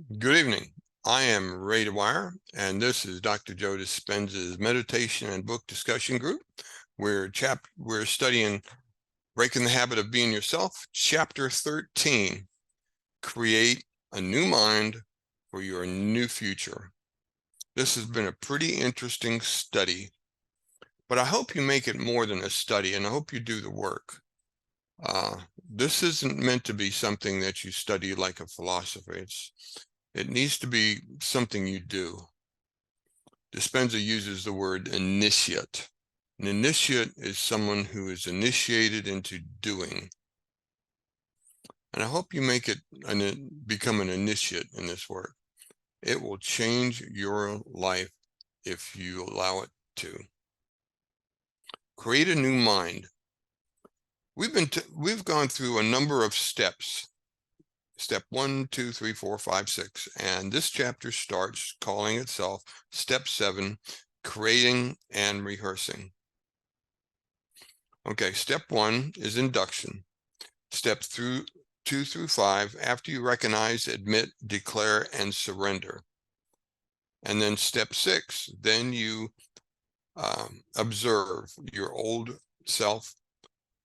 Good evening. I am Ray Dwyer, and this is Dr. Joe Dispenza's meditation and book discussion group. We're studying Breaking the Habit of Being Yourself, Chapter 13, Create a New Mind for Your New Future. This has been a pretty interesting study, but I hope you make it more than a study, and I hope you do the work. This isn't meant to be something that you study like a philosophy. It needs to be something you do. Dispenza uses the word initiate. An initiate is someone who is initiated into doing. And I hope you become an initiate in this work. It will change your life if you allow it to. Create a new mind. We've gone through a number of steps. Step 1, 2, 3, 4, 5, 6. And this chapter starts calling itself Step 7, Creating and Rehearsing. Okay, Step 1 is induction. Step 2 through 5, after you recognize, admit, declare, and surrender. And then Step 6, then you observe your old self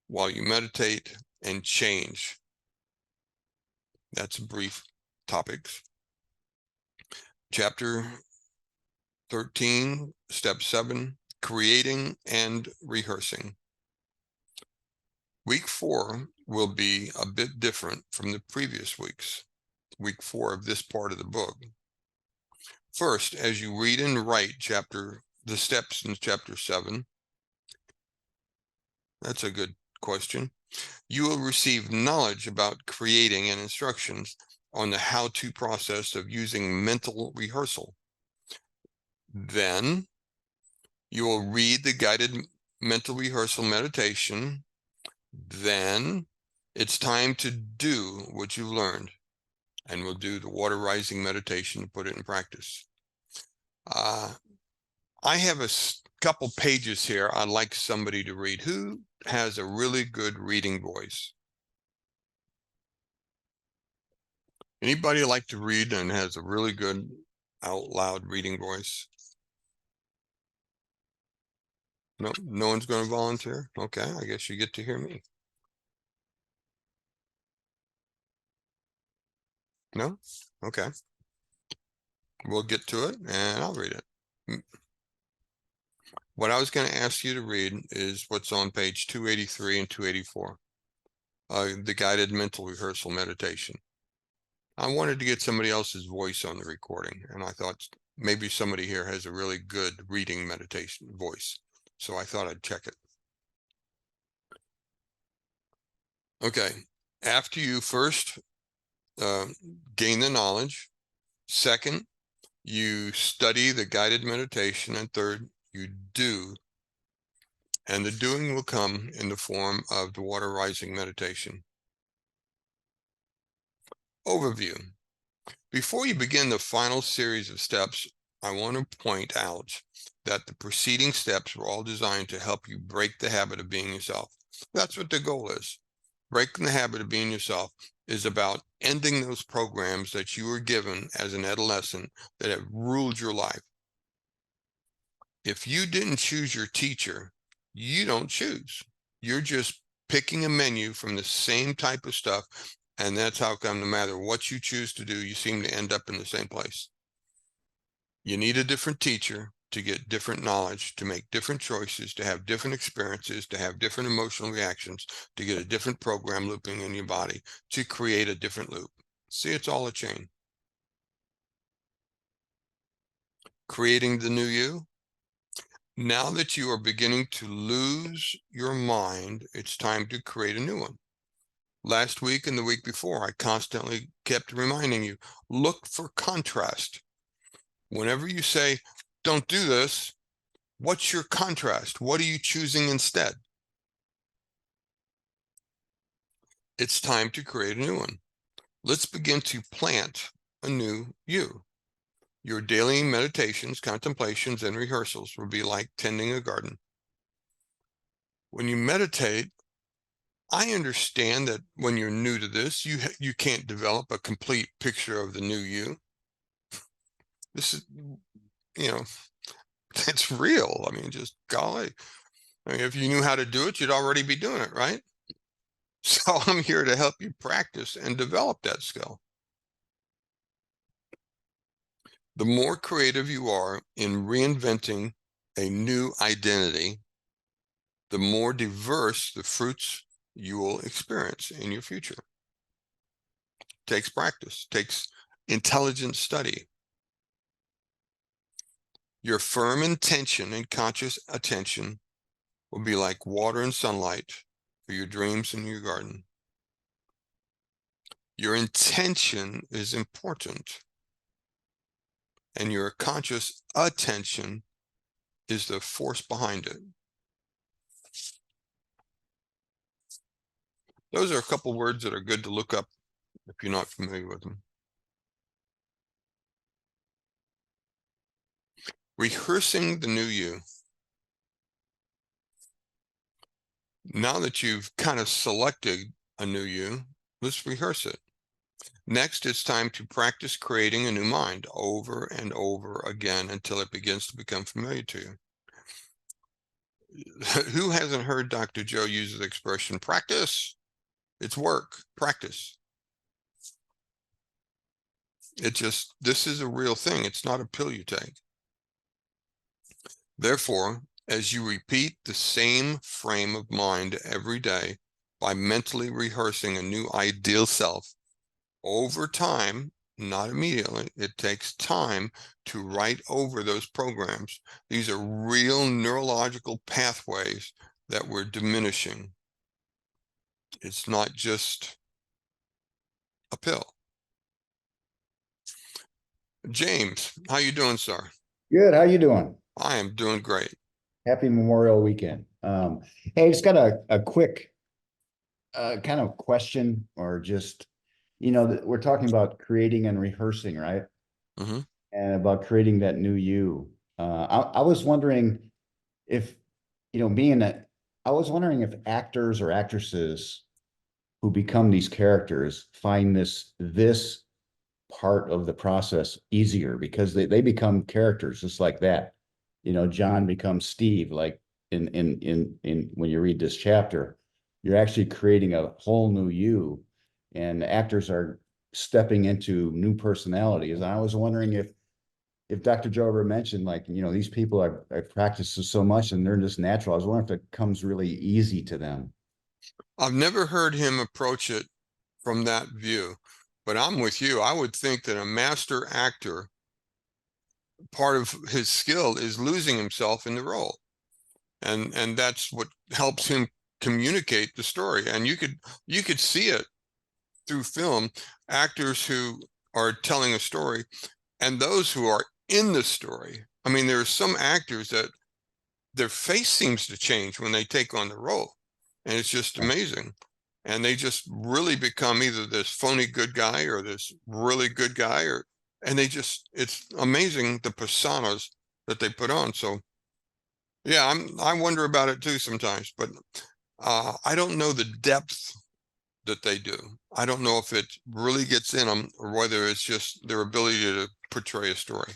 while you meditate and change. That's brief topics. Chapter 13, Step 7, Creating and Rehearsing. Week 4 will be a bit different from the previous weeks. Week 4 of this part of the book. First, as you read and write the steps in Chapter 7, that's a good question, you will receive knowledge about creating and instructions on the how-to process of using mental rehearsal. Then you will read the guided mental rehearsal meditation. Then it's time to do what you learned, and we'll do the water rising meditation to put it in practice. I have a couple pages here I'd like somebody to read. Who has a really good reading voice? Anybody like to read and has a really good out loud reading voice? No, no one's going to volunteer? Okay, I guess you get to hear me. No? Okay. We'll get to it and I'll read it. What I was going to ask you to read is what's on page 283 and 284, the guided mental rehearsal meditation. I wanted to get somebody else's voice on the recording, and I thought maybe somebody here has a really good reading meditation voice, so I thought I'd check it. Okay, after you first gain the knowledge, second, you study the guided meditation, and third, you do. And the doing will come in the form of the water rising meditation. Overview. Before you begin the final series of steps, I want to point out that the preceding steps were all designed to help you break the habit of being yourself. That's what the goal is. Breaking the habit of being yourself is about ending those programs that you were given as an adolescent that have ruled your life. If you didn't choose your teacher, you don't choose. You're just picking a menu from the same type of stuff, and that's how come no matter what you choose to do, you seem to end up in the same place. You need a different teacher to get different knowledge, to make different choices, to have different experiences, to have different emotional reactions, to get a different program looping in your body, to create a different loop. See, it's all a chain. Creating the new you. Now that you are beginning to lose your mind, it's time to create a new one. Last week and the week before, I constantly kept reminding you, look for contrast. Whenever you say, don't do this, what's your contrast? What are you choosing instead? It's time to create a new one. Let's begin to plant a new you. Your daily meditations, contemplations, and rehearsals will be like tending a garden. When you meditate, I understand that when you're new to this, you can't develop a complete picture of the new you. This is, you know, it's real. I mean, just golly. I mean, if you knew how to do it, you'd already be doing it, right? So I'm here to help you practice and develop that skill. The more creative you are in reinventing a new identity, the more diverse the fruits you will experience in your future. Takes practice, takes intelligent study. Your firm intention and conscious attention will be like water and sunlight for your dreams and your garden. Your intention is important, and your conscious attention is the force behind it. Those are a couple words that are good to look up if you're not familiar with them. Rehearsing the new you. Now that you've kind of selected a new you, let's rehearse it. Next, it's time to practice creating a new mind over and over again until it begins to become familiar to you. Who hasn't heard Dr. Joe use the expression practice? It's work, practice. This is a real thing. It's not a pill you take. Therefore, as you repeat the same frame of mind every day by mentally rehearsing a new ideal self, over time, not immediately, it takes time to write over those programs. These are real neurological pathways that we're diminishing. It's not just a pill. James, how you doing, sir? Good. How you doing? I am doing great. Happy Memorial Weekend. Hey, I just got a quick kind of question or just, we're talking about creating and rehearsing, right? Mm-hmm. And about creating that new you. I was wondering if, I was wondering if actors or actresses who become these characters find this part of the process easier because they become characters just like that. John becomes Steve, like in when you read this chapter, you're actually creating a whole new you, and actors are stepping into new personalities. And I was wondering if Dr. Joe ever mentioned, like, these people are practiced so much and they're just natural. I was wondering if it comes really easy to them. I've never heard him approach it from that view, but I'm with you. I would think that a master actor, part of his skill is losing himself in the role. And that's what helps him communicate the story. And you could see it through film, actors who are telling a story and those who are in the story. I mean, there are some actors that their face seems to change when they take on the role, and it's just amazing. And they just really become either this phony good guy or this really good guy, and it's amazing the personas that they put on. So yeah, I wonder about it too sometimes, but I don't know the depth that they do. I don't know if it really gets in them or whether it's just their ability to portray a story.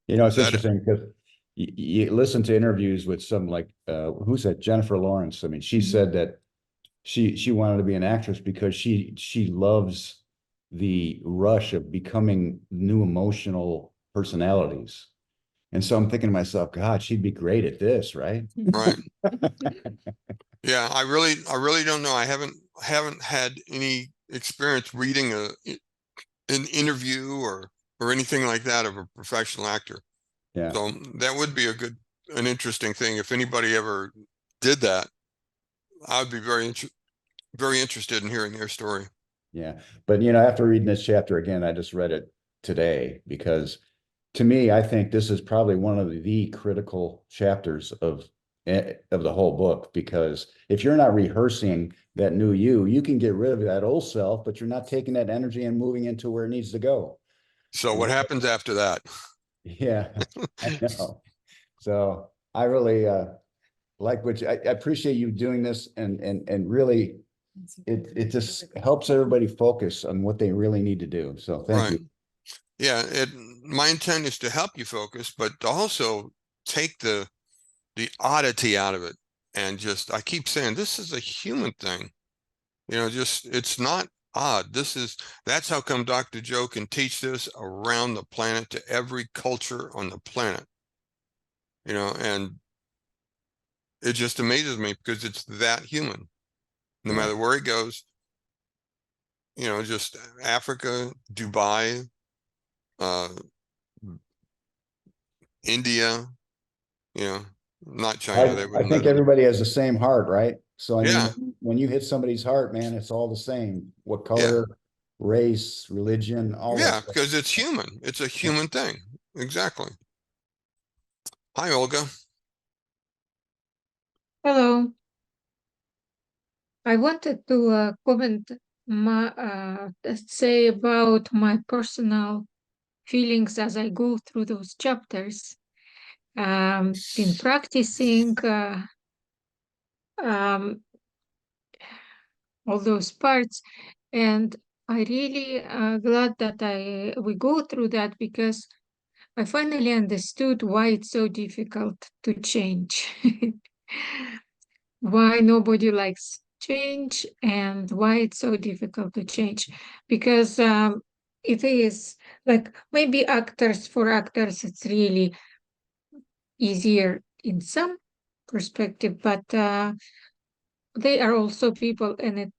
It's That interesting because you listen to interviews with some like who's that, Jennifer Lawrence. I mean, she said that she wanted to be an actress because she loves the rush of becoming new emotional personalities. And so I'm thinking to myself, God, she'd be great at this, right? right? Yeah, I really don't know. I haven't had any experience reading an interview or anything like that of a professional actor. Yeah. So that would be an interesting thing. If anybody ever did that, I would be very interested in hearing their story. Yeah. But after reading this chapter again, I just read it today because to me, I think this is probably one of the critical chapters of the whole book, because if you're not rehearsing that new you can get rid of that old self, but you're not taking that energy and moving into where it needs to go. So And what happens after that? yeah, I know. So I really like I appreciate you doing this, and really it just helps everybody focus on what they really need to do. So thank Right. you. Yeah, my intent is to help you focus, but to also take the oddity out of it. And just, I keep saying, this is a human thing. Just, it's not odd. That's how come Dr. Joe can teach this around the planet to every culture on the planet. And it just amazes me because it's that human. No Yeah. matter where it goes, just Africa, Dubai, uh, India, you know, not China, they I wouldn't let think it. everybody has the same heart, right? So I Yeah, mean, when you hit somebody's heart, man, it's all the same. What yeah, color, race, religion, all that yeah, stuff. because it's human. It's a human thing. Exactly. Hi, Olga. Hello. I wanted to comment say about my personal feelings as I go through those chapters. Been practicing um, all those parts, and I really glad that we go through that because I finally understood why it's so difficult to change. Why nobody likes change and why it's so difficult to change. Because it is like maybe for actors, it's really easier in some perspective, but they are also people and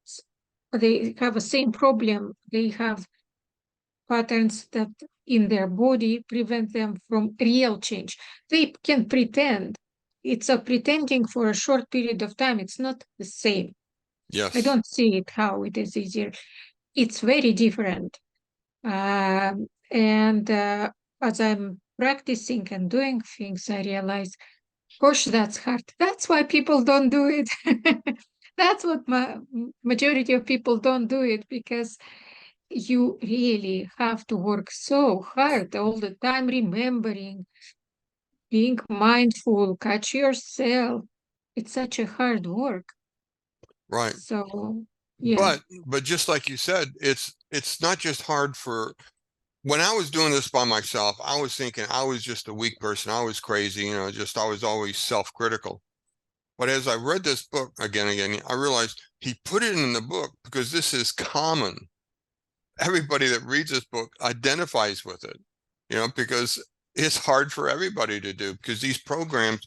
they have the same problem. They have patterns that in their body prevent them from real change. They can pretend. It's a pretending for a short period of time. It's not the same. I Yes, don't see it how it is easier. It's very different. And as I'm practicing and doing things, I realize, gosh, that's hard. That's why people don't do it. That's what majority of people don't do it because you really have to work so hard all the time, remembering, being mindful, catch yourself. It's such a hard work. right. So, yeah, But just like you said, it's not just hard for when I was doing this by myself, I was thinking I was just a weak person. I was crazy, just I was always self-critical. But as I read this book again, I realized he put it in the book because this is common. Everybody that reads this book identifies with it, because it's hard for everybody to do because these programs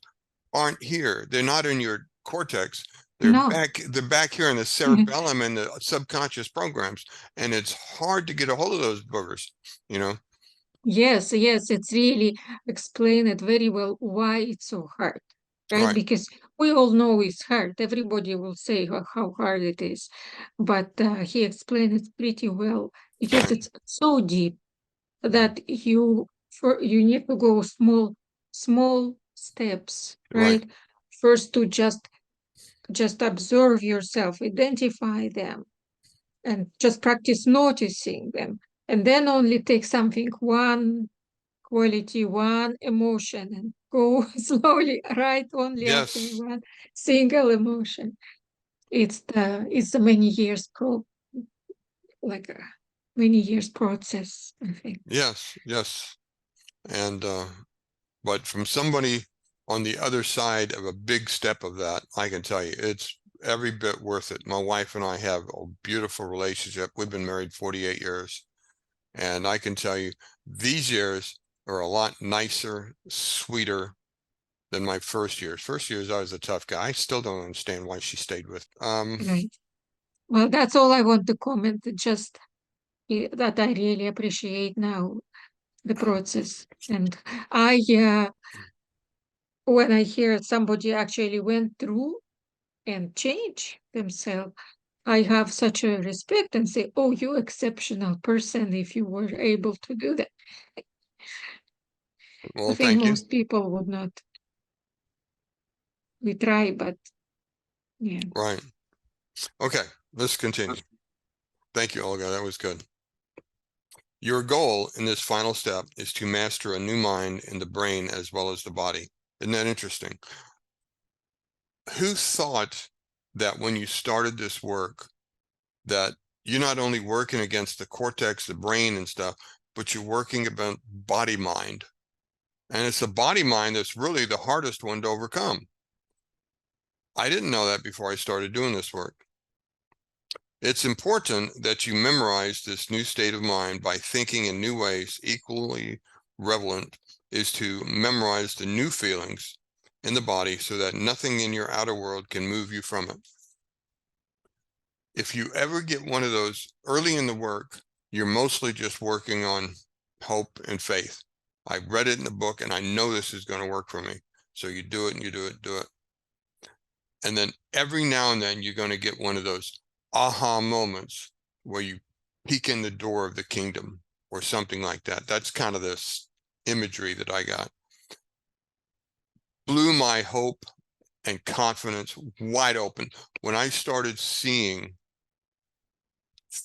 aren't here. They're not in your cortex. no. They're back here in the cerebellum and the subconscious programs. And it's hard to get a hold of those boogers, you know? Yes, yes, it's really explained it very well why it's so hard, right? Right, Because we all know it's hard. Everybody will say how hard it is, but he explained it pretty well because it's so deep that you need to go small steps, right. right? First to just observe yourself, identify them, and just practice noticing them, and then only take something one quality, one emotion, and go slowly, right? Only after Yes, one single emotion. It's a many years like a many years process, I think. yes. And, but from somebody on the other side of a big step of that, I can tell you it's every bit worth it. My wife and I have a beautiful relationship. We've been married 48 years. And I can tell you these years are a lot nicer, sweeter than my first years. First years, I was a tough guy. I still don't understand why she stayed with. Right. Well, that's all I want to comment. Just that I really appreciate now the process, and I when I hear somebody actually went through and changed themselves, I have such a respect and say, "Oh, you exceptional person if you were able to do that." I Well, think thank you. most people would not. We try, but yeah. Right. Okay, let's continue. Thank you, Olga. That was good. Your goal in this final step is to master a new mind in the brain as well as the body. Isn't that interesting? Who thought that when you started this work, that you're not only working against the cortex, the brain and stuff, but you're working about body mind. And it's the body mind that's really the hardest one to overcome. I didn't know that before I started doing this work. It's important that you memorize this new state of mind by thinking in new ways. Equally relevant is to memorize the new feelings in the body so that nothing in your outer world can move you from it. If you ever get one of those early in the work, you're mostly just working on hope and faith. I read it in the book and I know this is going to work for me. So you do it and you do it. And then every now and then you're going to get one of those aha moments where you peek in the door of the kingdom or something like that. That's kind of this imagery that I got. Blew my hope and confidence wide open when I started seeing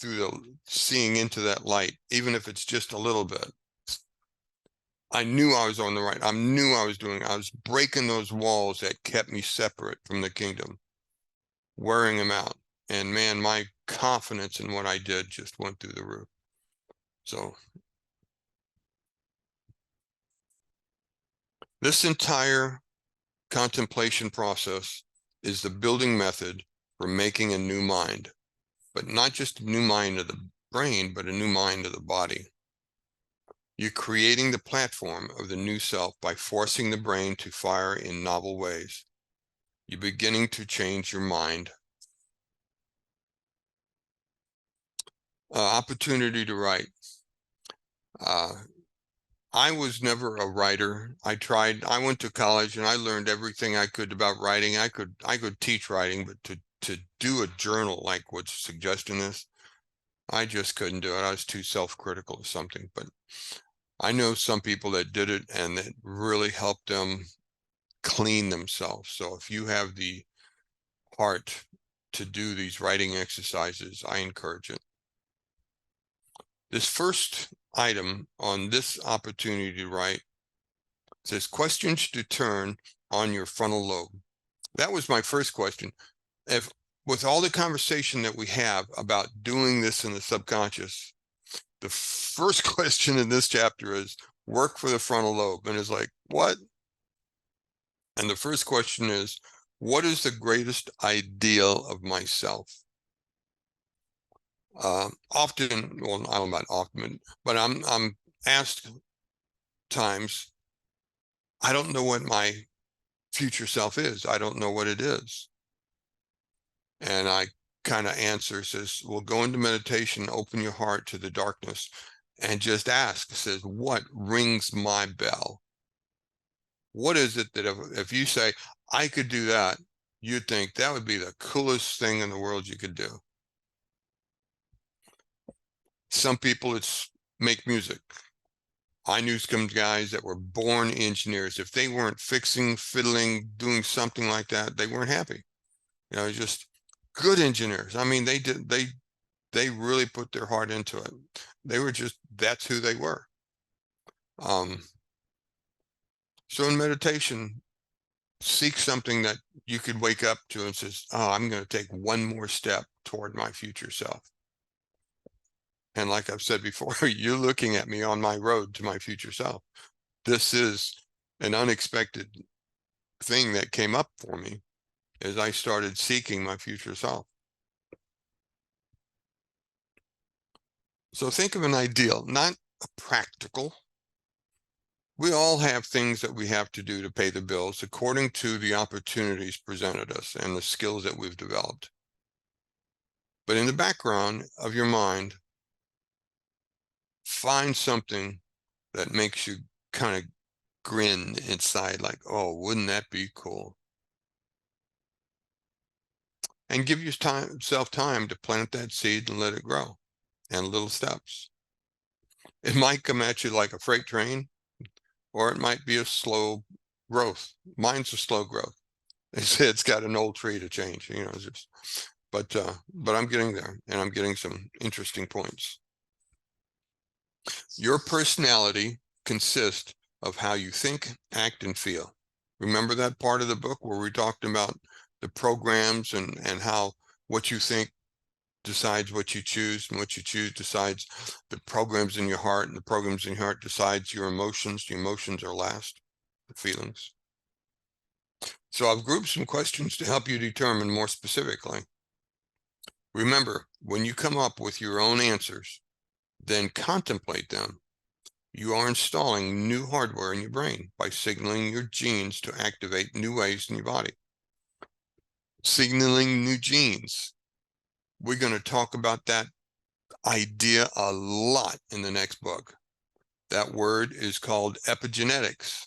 into that light, even if it's just a little bit. I knew I was on the right. I knew I was breaking those walls that kept me separate from the kingdom, wearing them out. And man, my confidence in what I did just went through the roof. So this entire contemplation process is the building method for making a new mind, but not just a new mind of the brain, but a new mind of the body. You're creating the platform of the new self by forcing the brain to fire in novel ways. You're beginning to change your mind. Opportunity to write. I was never a writer. I went to college and I learned everything I could about writing. I could teach writing, but to do a journal like what's suggesting this, I just couldn't do it. I was too self-critical or something. But I know some people that did it and it really helped them clean themselves. So if you have the heart to do these writing exercises, I encourage it. This first item on this opportunity to write says questions to turn on your frontal lobe. That was my first question. If with all the conversation that we have about doing this in the subconscious, the first question in this chapter is work for the frontal lobe. And it's like, what? And the first question is, what is the greatest ideal of myself? Often, well, I don't know about often, but I'm asked times, I don't know what my future self is. I don't know what it is. And I kind of answer, says, well, go into meditation, open your heart to the darkness and just ask. It says, what rings my bell? What is it that if you say, I could do that, you'd think that would be the coolest thing in the world you could do. Some people, it's make music. I knew some guys that were born engineers. If they weren't fixing, fiddling, doing something like that, they weren't happy. You know, just good engineers. I mean, they really put their heart into it. They were just, that's who they were. So in meditation, seek something that you could wake up to and says, oh, I'm going to take one more step toward my future self. And like I've said before, you're looking at me on my road to my future self. This is an unexpected thing that came up for me as I started seeking my future self. So think of an ideal, not a practical. We all have things that we have to do to pay the bills according to the opportunities presented us and the skills that we've developed. But in the background of your mind, find something that makes you kind of grin inside, like, oh, wouldn't that be cool? And give yourself time to plant that seed and let it grow in little steps. It might come at you like a freight train, or it might be a slow growth. Mine's a slow growth. They say it's got an old tree to change, you know, just, but I'm getting there and I'm getting some interesting points. Your personality consists of how you think, act, and feel. Remember that part of the book where we talked about the programs and how what you think decides what you choose, and what you choose decides the programs in your heart, and the programs in your heart decides your emotions. The emotions are last, the feelings. So I've grouped some questions to help you determine more specifically. Remember, when you come up with your own answers, then contemplate them. You are installing new hardware in your brain by signaling your genes to activate new ways in your body. Signaling new genes. We're going to talk about that idea a lot in the next book. That word is called epigenetics.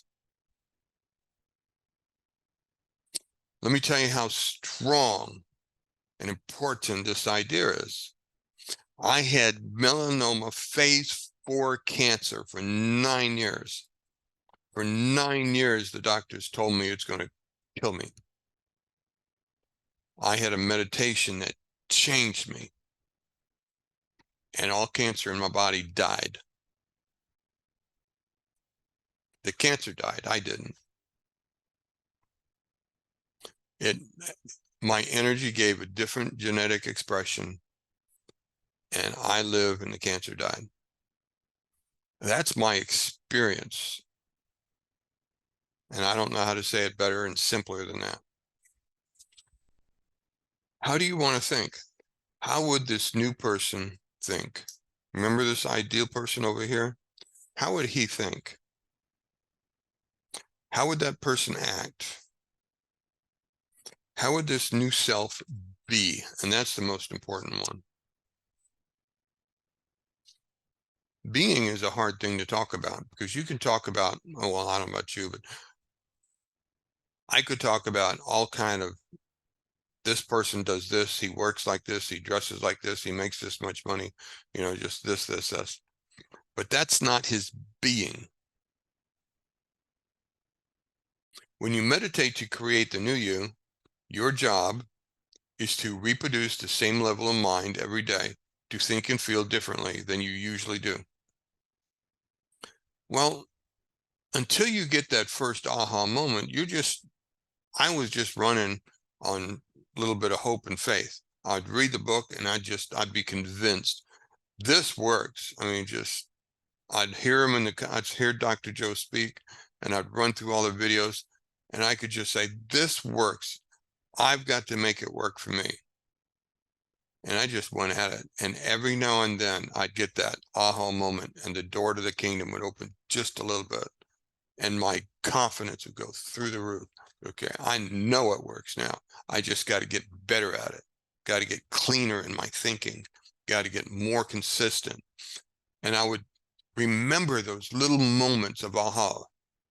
Let me tell you how strong and important this idea is. I had melanoma phase 4 cancer for 9 years. For 9 years, the doctors told me it's going to kill me. I had a meditation that changed me, and all cancer in my body died. The cancer died. I didn't. My energy gave a different genetic expression, and I live and the cancer died. That's my experience. And I don't know how to say it better and simpler than that. How do you want to think? How would this new person think? Remember this ideal person over here? How would he think? How would that person act? How would this new self be? And that's the most important one. Being is a hard thing to talk about, because you can talk about, oh, well, I don't know about you, but I could talk about all kind of, this person does this, he works like this, he dresses like this, he makes this much money, just this. But that's not his being. When you meditate to create the new you, your job is to reproduce the same level of mind every day, to think and feel differently than you usually do. Well, until you get that first aha moment, I was just running on a little bit of hope and faith. I'd read the book and I'd be convinced this works. I mean, I'd hear I'd hear Dr. Joe speak, and I'd run through all the videos, and I could just say, this works. I've got to make it work for me. And I just went at it. And every now and then I'd get that aha moment, and the door to the kingdom would open just a little bit, and my confidence would go through the roof. Okay, I know it works now. I just got to get better at it. Got to get cleaner in my thinking. Got to get more consistent. And I would remember those little moments of aha,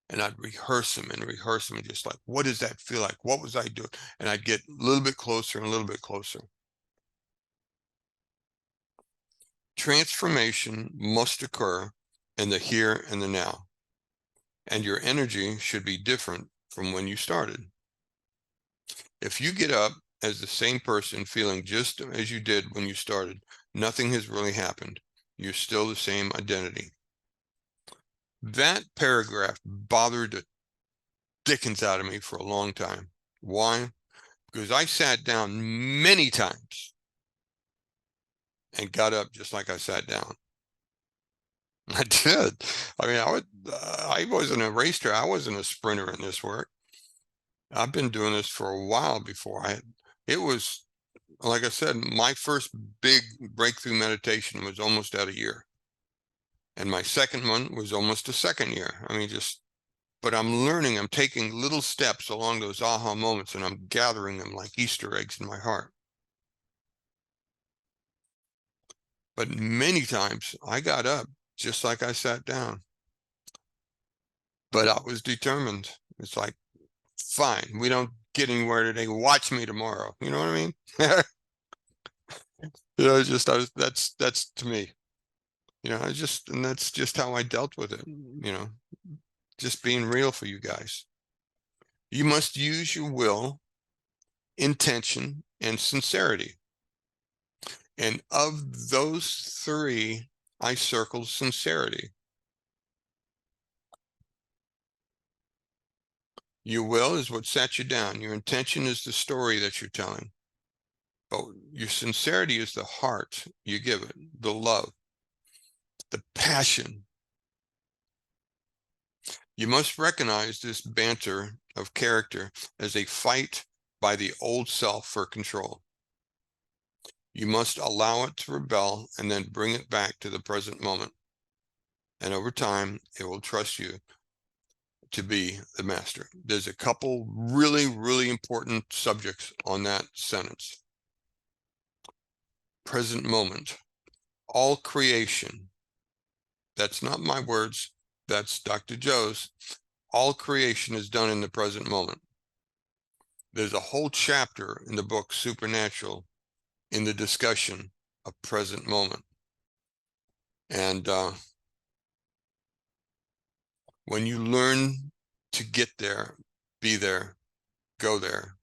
and I'd rehearse them and just like, what does that feel like? What was I doing? And I'd get a little bit closer and a little bit closer. Transformation must occur in the here and the now. And your energy should be different from when you started. If you get up as the same person, feeling just as you did when you started, nothing has really happened. You're still the same identity. That paragraph bothered the dickens out of me for a long time. Why? Because I sat down many times and got up just like I sat down. I did. I mean, I wasn't a racer. I wasn't a sprinter in this work. I've been doing this for a while before it was, like I said, my first big breakthrough meditation was almost at a year. And my second one was almost a second year. I mean, but I'm learning, I'm taking little steps along those aha moments, and I'm gathering them like Easter eggs in my heart. But many times I got up just like I sat down. But I was determined. It's like, fine, we don't get anywhere today. Watch me tomorrow. You know what I mean? That's to me. And that's just how I dealt with it. Just being real for you guys. You must use your will, intention, and sincerity. And of those three, I circled sincerity. Your will is what sets you down. Your intention is the story that you're telling. But your sincerity is the heart you give it, the love, the passion. You must recognize this banter of character as a fight by the old self for control. You must allow it to rebel and then bring it back to the present moment. And over time, it will trust you to be the master. There's a couple really, really important subjects on that sentence. Present moment. All creation. That's not my words. That's Dr. Joe's. All creation is done in the present moment. There's a whole chapter in the book Supernatural in the discussion of present moment. And when you learn to get there, be there, go there,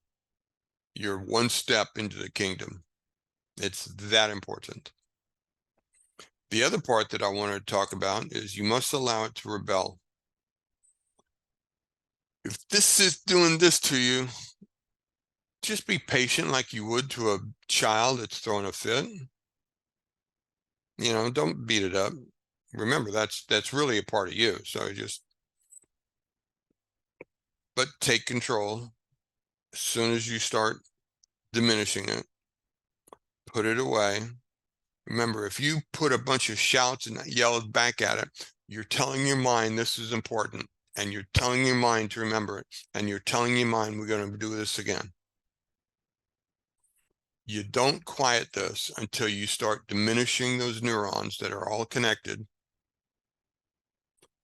you're one step into the kingdom. It's that important. The other part that I want to talk about is you must allow it to rebel. If this is doing this to you, just be patient like you would to a child that's throwing a fit. You know, don't beat it up. Remember, that's really a part of you. So but take control. As soon as you start diminishing it, put it away. Remember, if you put a bunch of shouts and yells back at it, you're telling your mind this is important, and you're telling your mind to remember it, and you're telling your mind we're going to do this again. You don't quiet this until you start diminishing those neurons that are all connected,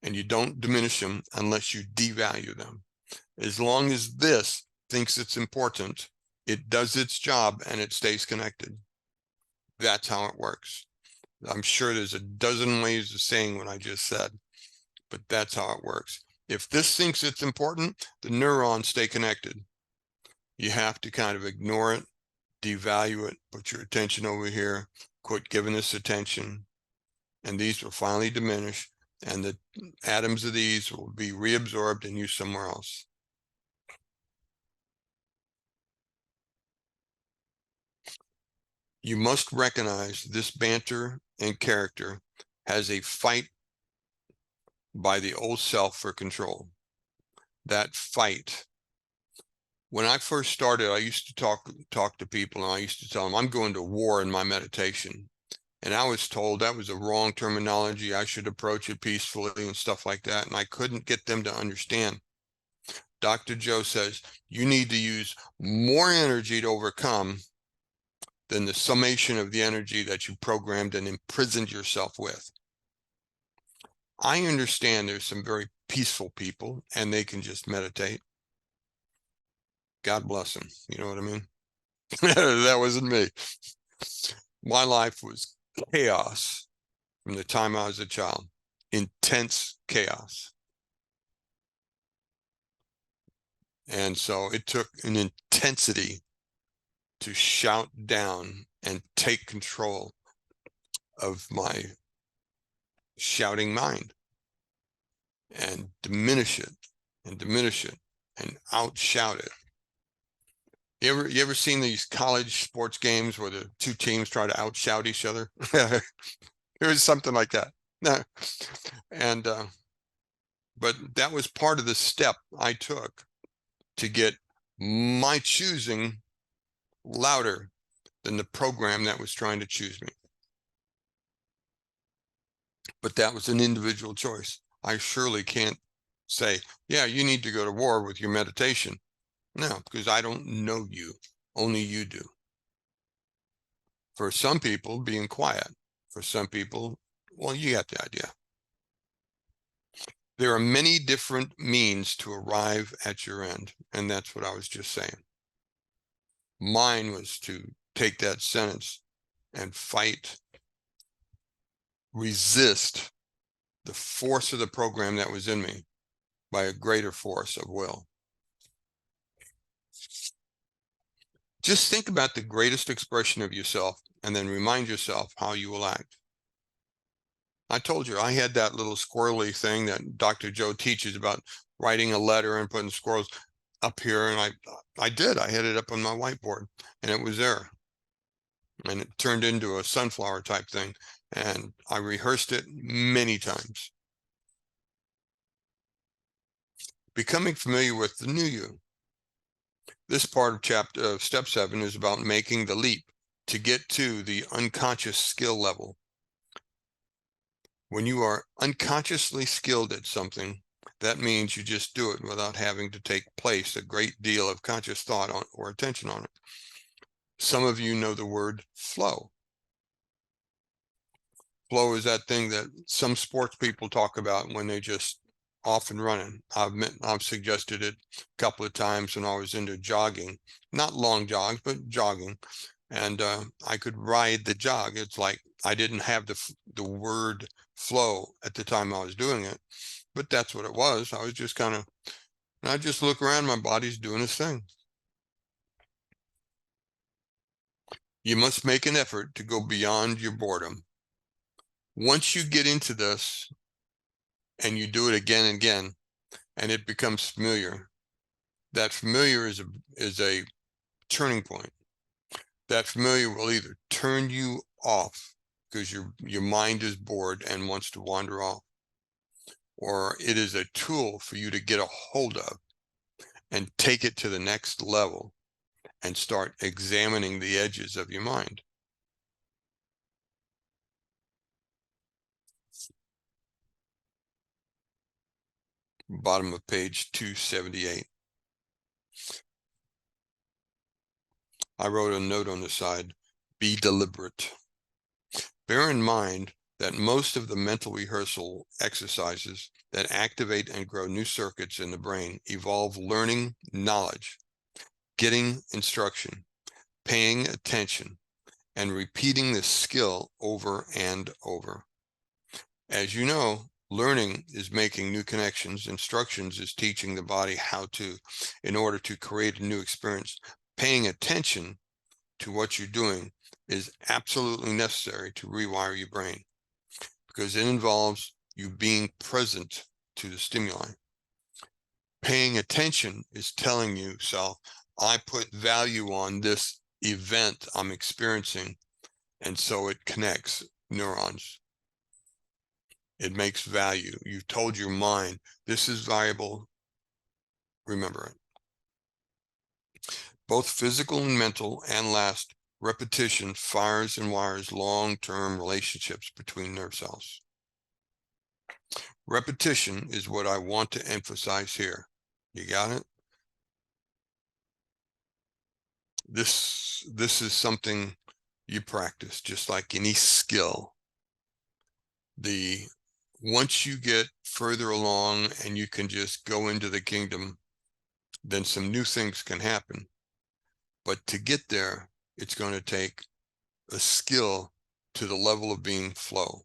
and you don't diminish them unless you devalue them. As long as this thinks it's important, it does its job and it stays connected. That's how it works. I'm sure there's a dozen ways of saying what I just said, but that's how it works. If this thinks it's important, the neurons stay connected. You have to kind of ignore it, devalue it, put your attention over here, quit giving this attention, and these will finally diminish, and the atoms of these will be reabsorbed and used somewhere else. You must recognize this banter and character has a fight by the old self for control. That fight. When I first started, I used to talk to people, and I used to tell them I'm going to war in my meditation. And I was told that was a wrong terminology. I should approach it peacefully and stuff like that. And I couldn't get them to understand. Dr. Joe says you need to use more energy to overcome than the summation of the energy that you programmed and imprisoned yourself with. I understand there's some very peaceful people and they can just meditate. God bless them. You know what I mean? That wasn't me. My life was chaos from the time I was a child. Intense chaos. And so it took an intensity to shout down and take control of my shouting mind and diminish it and outshout it. You ever seen these college sports games where the two teams try to outshout each other? It was something like that. No. And but that was part of the step I took to get my choosing louder than the program that was trying to choose me. But that was an individual choice. I surely can't say, yeah, you need to go to war with your meditation. No, because I don't know you. Only you do. For some people, being quiet. For some people, well, you got the idea. There are many different means to arrive at your end. And that's what I was just saying. Mine was to take that sentence and fight, resist the force of the program that was in me by a greater force of will. Just think about the greatest expression of yourself and then remind yourself how you will act. I told you I had that little squirrely thing that Dr. Joe teaches about writing a letter and putting squirrels up here. And I did. I had it up on my whiteboard and it was there. and it turned into a sunflower type thing. And I rehearsed it many times. Becoming familiar with the new you. This part of step 7 is about making the leap to get to the unconscious skill level. When you are unconsciously skilled at something, that means you just do it without having to take place a great deal of conscious thought on or attention on it. Some of you know the word flow. Flow is that thing that some sports people talk about when they just off and running. I've suggested it a couple of times when I was into jogging, not long jogs, but jogging. And I could ride the jog. It's like I didn't have the word flow at the time I was doing it, but that's what it was. I was just kind of, I just look around, my body's doing its thing. You must make an effort to go beyond your boredom. Once you get into this and you do it again and again, and it becomes familiar, that familiar is a turning point. That familiar will either turn you off because your mind is bored and wants to wander off, or it is a tool for you to get a hold of and take it to the next level and start examining the edges of your mind. Bottom of page 278. I wrote a note on the side, be deliberate. Bear in mind that most of the mental rehearsal exercises that activate and grow new circuits in the brain involve learning knowledge, getting instruction, paying attention, and repeating the skill over and over. As you know, learning is making new connections. Instructions is teaching the body how to, in order to create a new experience. Paying attention to what you're doing is absolutely necessary to rewire your brain because it involves you being present to the stimuli. Paying attention is telling yourself, I put value on this event I'm experiencing, and so it connects neurons. It makes value. You've told your mind, this is valuable, remember it. Both physical and mental, and last, repetition fires and wires long-term relationships between nerve cells. Repetition is what I want to emphasize here. You got it? This is something you practice, just like any skill. Once you get further along and you can just go into the kingdom, then some new things can happen. But to get there, it's going to take a skill to the level of being flow.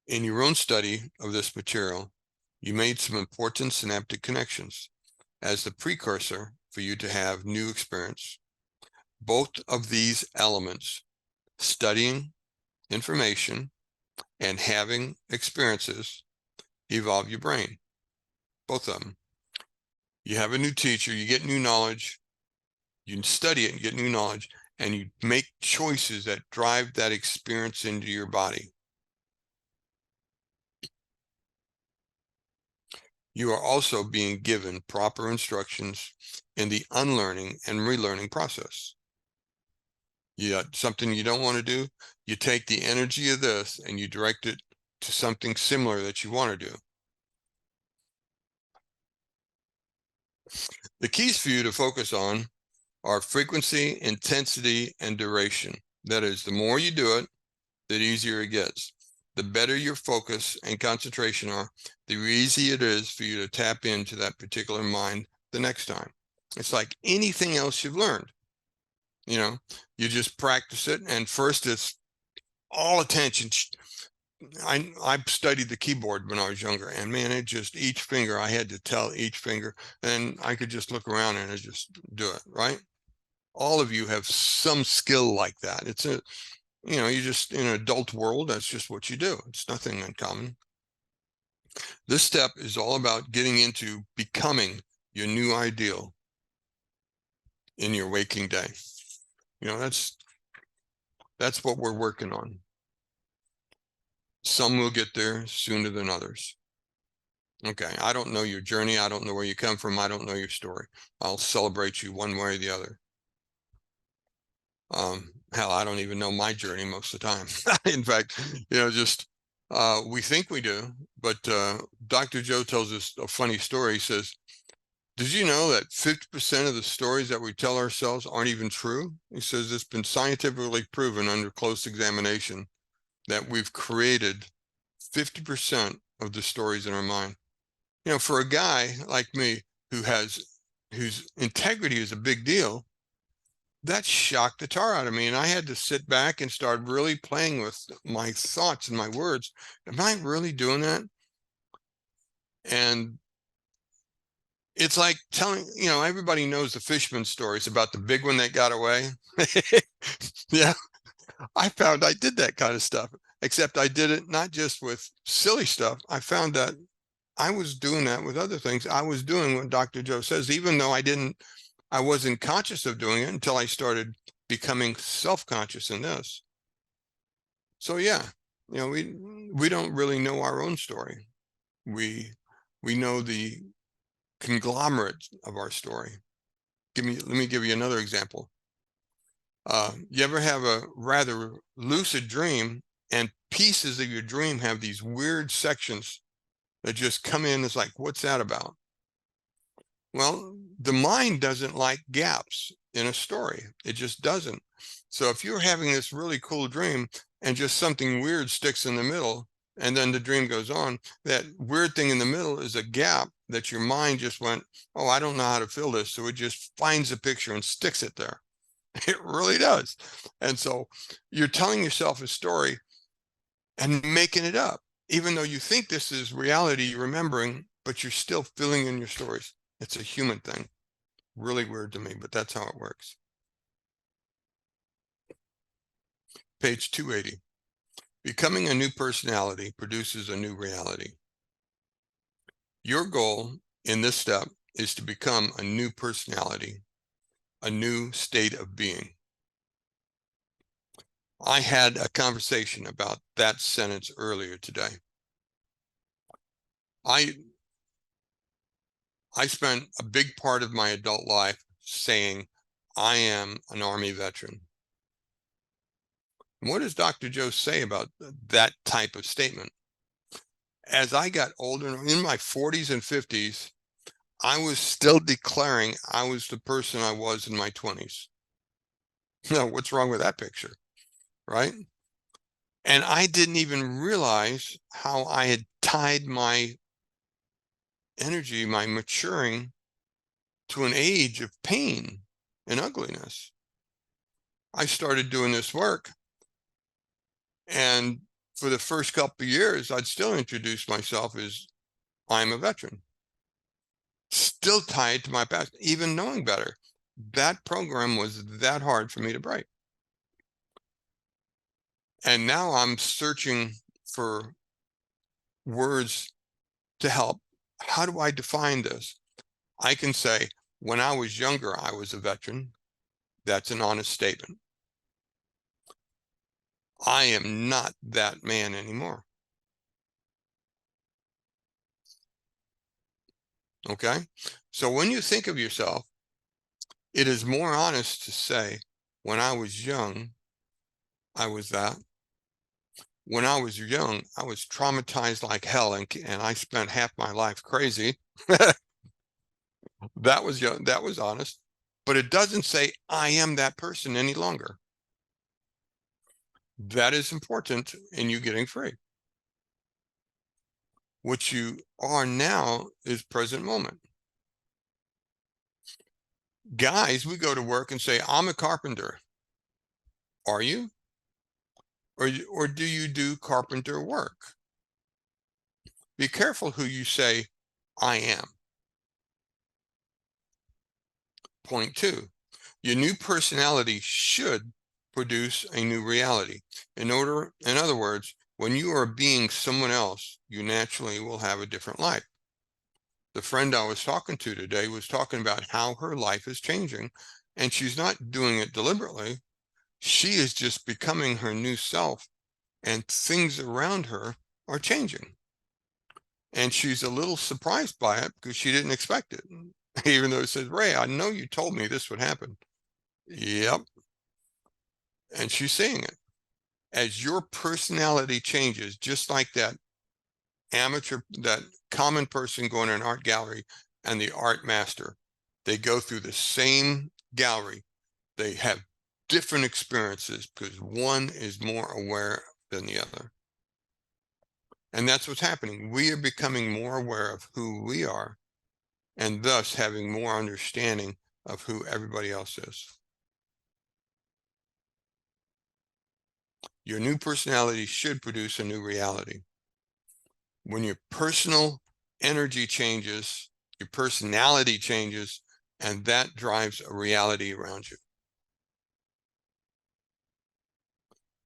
In your own study of this material, you made some important synaptic connections as the precursor for you to have new experience. Both of these elements, studying information and having experiences, evolve your brain. Both of them. You have a new teacher, you get new knowledge, you study it and get new knowledge, and you make choices that drive that experience into your body. You are also being given proper instructions in the unlearning and relearning process. You got something you don't want to do, you take the energy of this and you direct it to something similar that you want to do. The keys for you to focus on are frequency, intensity, and duration. That is, the more you do it, the easier it gets. The better your focus and concentration are, the easier it is for you to tap into that particular mind the next time. It's like anything else you've learned. You know, you just practice it, and first it's all attention. I studied the keyboard when I was younger, and man, it just, each finger, I had to tell each finger, and I could just look around and just do it, right? All of you have some skill like that. It's a, you know, you just, in an adult world, that's just what you do. It's nothing uncommon. This step is all about getting into becoming your new ideal. in your waking day. That's what we're working on. Some will get there sooner than others. Okay, I don't know your journey. I don't know where you come from. I don't know your story. I'll celebrate you one way or the other. Hell, I don't even know my journey most of the time. In fact, we think we do, but Dr. Joe tells us a funny story. He says, did you know that 50% of the stories that we tell ourselves aren't even true? He says it's been scientifically proven under close examination that we've created 50% of the stories in our mind. For a guy like me whose integrity is a big deal, that shocked the tar out of me. And I had to sit back and start really playing with my thoughts and my words. Am I really doing that? And it's like telling, everybody knows the fisherman stories about the big one that got away. Yeah, I found I did that kind of stuff, except I did it not just with silly stuff. I found that I was doing that with other things. I was doing what Dr. Joe says, even though I wasn't conscious of doing it until I started becoming self-conscious in this. So yeah, we don't really know our own story. We know the conglomerate of our story. Let me give you another example. You ever have a rather lucid dream and pieces of your dream have these weird sections that just come in? It's like, what's that about? Well, the mind doesn't like gaps in a story. It just doesn't. So if you're having this really cool dream and just something weird sticks in the middle, and then the dream goes on, that weird thing in the middle is a gap that your mind just went, oh, I don't know how to fill this. So it just finds a picture and sticks it there. It really does. And so you're telling yourself a story and making it up, even though you think this is reality you're remembering, but you're still filling in your stories. It's a human thing. Really weird to me, but that's how it works. Page 280. Becoming a new personality produces a new reality. Your goal in this step is to become a new personality, a new state of being. I had a conversation about that sentence earlier today. I spent a big part of my adult life saying, I am an Army veteran. What does Dr. Joe say about that type of statement? As I got older, in my 40s and 50s, I was still declaring I was the person I was in my 20s. Now, what's wrong with that picture, right? And I didn't even realize how I had tied my energy, my maturing, to an age of pain and ugliness. I started doing this work, and for the first couple of years, I'd still introduce myself as I'm a veteran. Still tied to my past, even knowing better. That program was that hard for me to break. And now I'm searching for words to help. How do I define this? I can say, when I was younger, I was a veteran. That's an honest statement. I am not that man anymore. Okay? So when you think of yourself, it is more honest to say, when I was young, I was that. When I was young, I was traumatized like hell, and I spent half my life crazy. That was young, that was honest. But it doesn't say I am that person any longer. That is important in you getting free. What you are now is present moment. Guys, we go to work and say, I'm a carpenter. Are you? Or do you do carpenter work? Be careful who you say, I am. Point 2, your new personality should produce a new reality. In other words, when you are being someone else, you naturally will have a different life. The friend I was talking to today was talking about how her life is changing And she's not doing it deliberately. She is just becoming her new self, and things around her are changing. And she's a little surprised by it because she didn't expect it. Even though it says, Ray, I know you told me this would happen. Yep. And she's seeing it. As your personality changes, just like that common person going to an art gallery and the art master, they go through the same gallery. They have different experiences because one is more aware than the other. And that's what's happening. We are becoming more aware of who we are, and thus having more understanding of who everybody else is. Your new personality should produce a new reality. When your personal energy changes, your personality changes, and that drives a reality around you.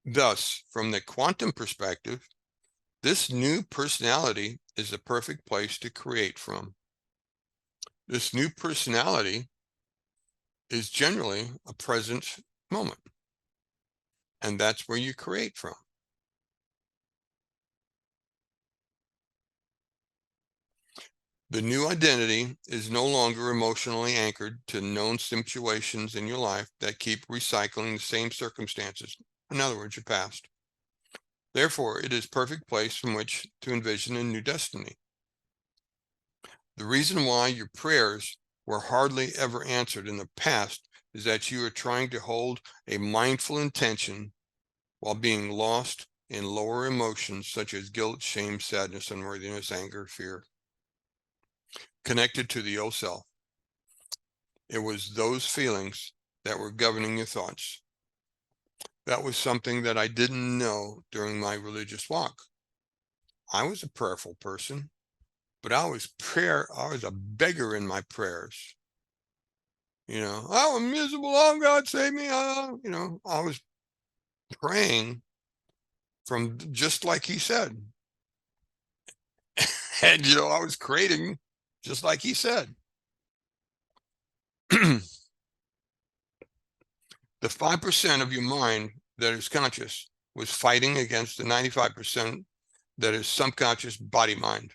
Thus, from the quantum perspective, this new personality is the perfect place to create from. This new personality is generally a present moment, and that's where you create from. The new identity is no longer emotionally anchored to known situations in your life that keep recycling the same circumstances. In other words, your past. Therefore, it is a perfect place from which to envision a new destiny. The reason why your prayers were hardly ever answered in the past is that you are trying to hold a mindful intention while being lost in lower emotions such as guilt, shame, sadness, unworthiness, anger, fear, connected to the old self. It was those feelings that were governing your thoughts. That was something that I didn't know during my religious walk. I was a prayerful person, but I was a beggar in my prayers. I'm miserable. Oh, God, save me. I was praying from just like he said. And, I was creating just like he said. The 5% of your mind that is conscious was fighting against the 95% that is subconscious body mind.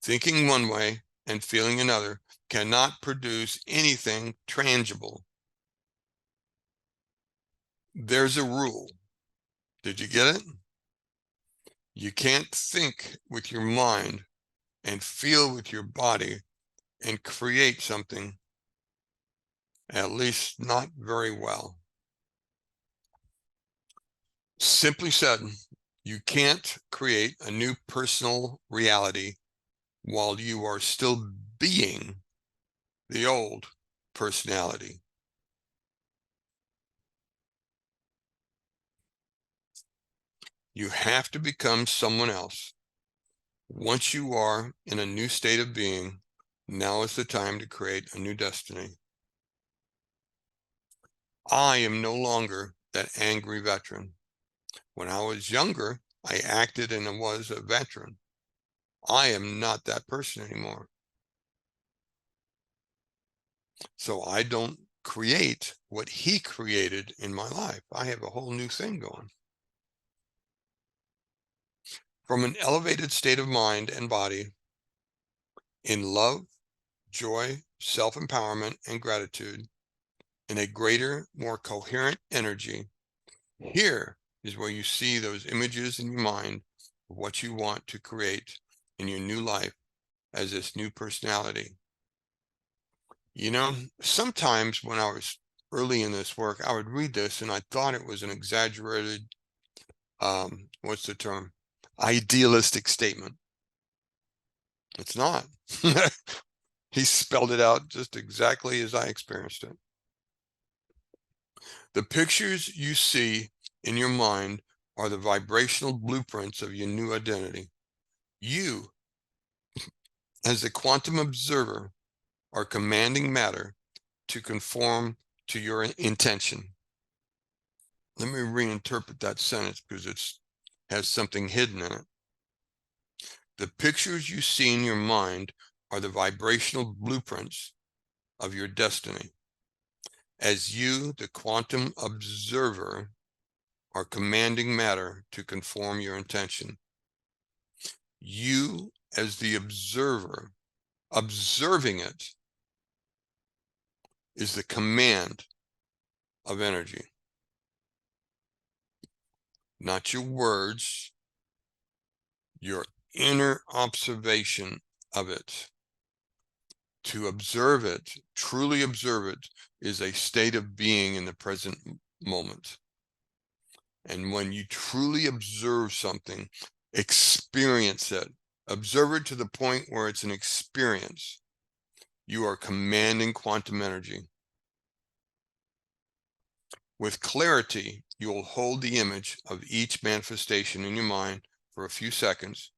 Thinking one way and feeling another cannot produce anything tangible. There's a rule. Did you get it? You can't think with your mind and feel with your body and create something, at least not very well. Simply said, you can't create a new personal reality while you are still being the old personality. You have to become someone else. Once you are in a new state of being, now is the time to create a new destiny. I am no longer that angry veteran. When I was younger, I acted and was a veteran. I am not that person anymore. So I don't create what he created in my life. I have a whole new thing going. From an elevated state of mind and body, in love, joy, self-empowerment, and gratitude, in a greater, more coherent energy, here is where you see those images in your mind of what you want to create in your new life as this new personality. Sometimes when I was early in this work, I would read this and I thought it was an exaggerated, what's the term? Idealistic statement. It's not. He spelled it out just exactly as I experienced it. The pictures you see in your mind are the vibrational blueprints of your new identity. You, as the quantum observer, are commanding matter to conform to your intention. Let me reinterpret that sentence because it has something hidden in it. The pictures you see in your mind are the vibrational blueprints of your destiny. as you, the quantum observer, are commanding matter to conform your intention. You, as the observer, observing it, is the command of energy. Not your words, your inner observation of it. To observe it, truly observe it, is a state of being in the present moment. And when you truly observe something, experience it, observe it to the point where it's an experience, you are commanding quantum energy. With clarity, you will hold the image of each manifestation in your mind for a few seconds,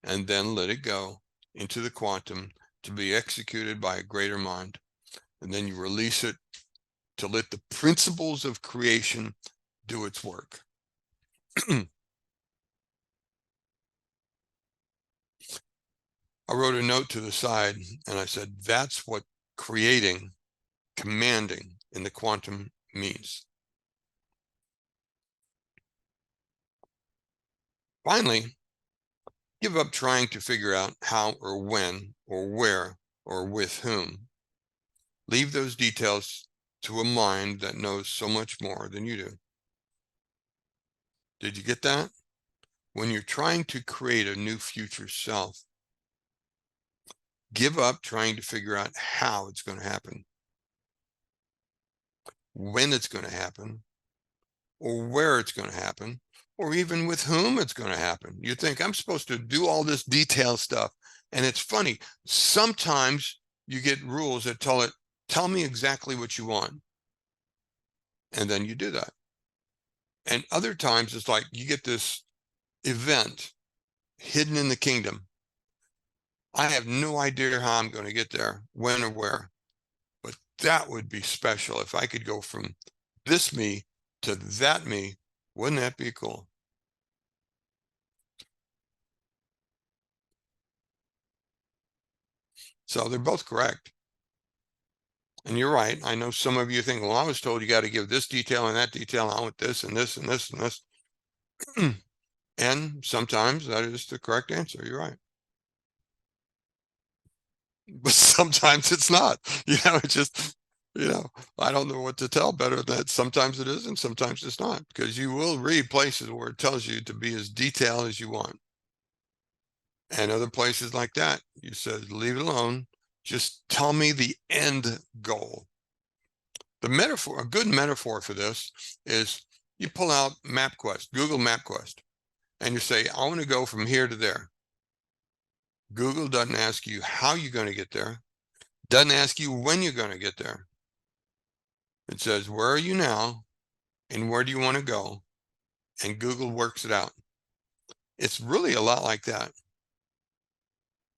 and then let it go into the quantum to be executed by a greater mind. And then you release it to let the principles of creation do its work. I wrote a note to the side and I said, that's what creating, commanding in the quantum means. Finally, give up trying to figure out how or when or where or with whom. Leave those details to a mind that knows so much more than you do. Did you get that? When you're trying to create a new future self, give up trying to figure out how it's going to happen, when it's going to happen, or where it's going to happen, or even with whom it's going to happen. You think, I'm supposed to do all this detailed stuff. And it's funny, sometimes you get rules that tell me exactly what you want. And then you do that. And other times it's like you get this event hidden in the kingdom. I have no idea how I'm going to get there, when or where, but that would be special if I could go from this me to that me. Wouldn't that be cool? So they're both correct. And you're right. I know some of you think, well, I was told you got to give this detail and that detail. I want this and this and this and this. And sometimes that is the correct answer. You're right. But sometimes it's not. It's just, I don't know what to tell better than that. Sometimes it is and sometimes it's not, because you will read places where it tells you to be as detailed as you want. And other places like that, you said, leave it alone. Just tell me the end goal. The metaphor, a good metaphor for this is you pull out MapQuest, Google MapQuest, and you say, I want to go from here to there. Google doesn't ask you how you're going to get there, doesn't ask you when you're going to get there. It says, where are you now and where do you want to go? And Google works it out. It's really a lot like that.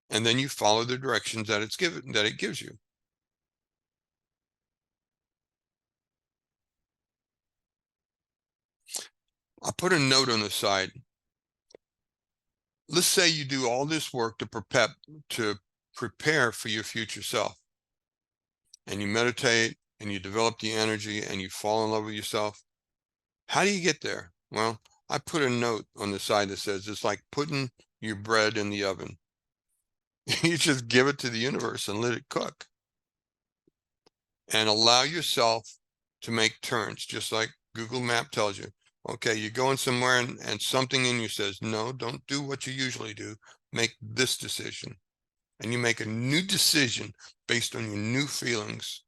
And then you follow the directions that it gives you. I put a note on the side. Let's say you do all this work to prepare for your future self. And you meditate and you develop the energy and you fall in love with yourself. How do you get there? Well, I put a note on the side that says it's like putting your bread in the oven. You just give it to the universe and let it cook. And allow yourself to make turns, just like Google Map tells you. Okay, you're going somewhere and something in you says, no, don't do what you usually do. Make this decision. And you make a new decision based on your new feelings.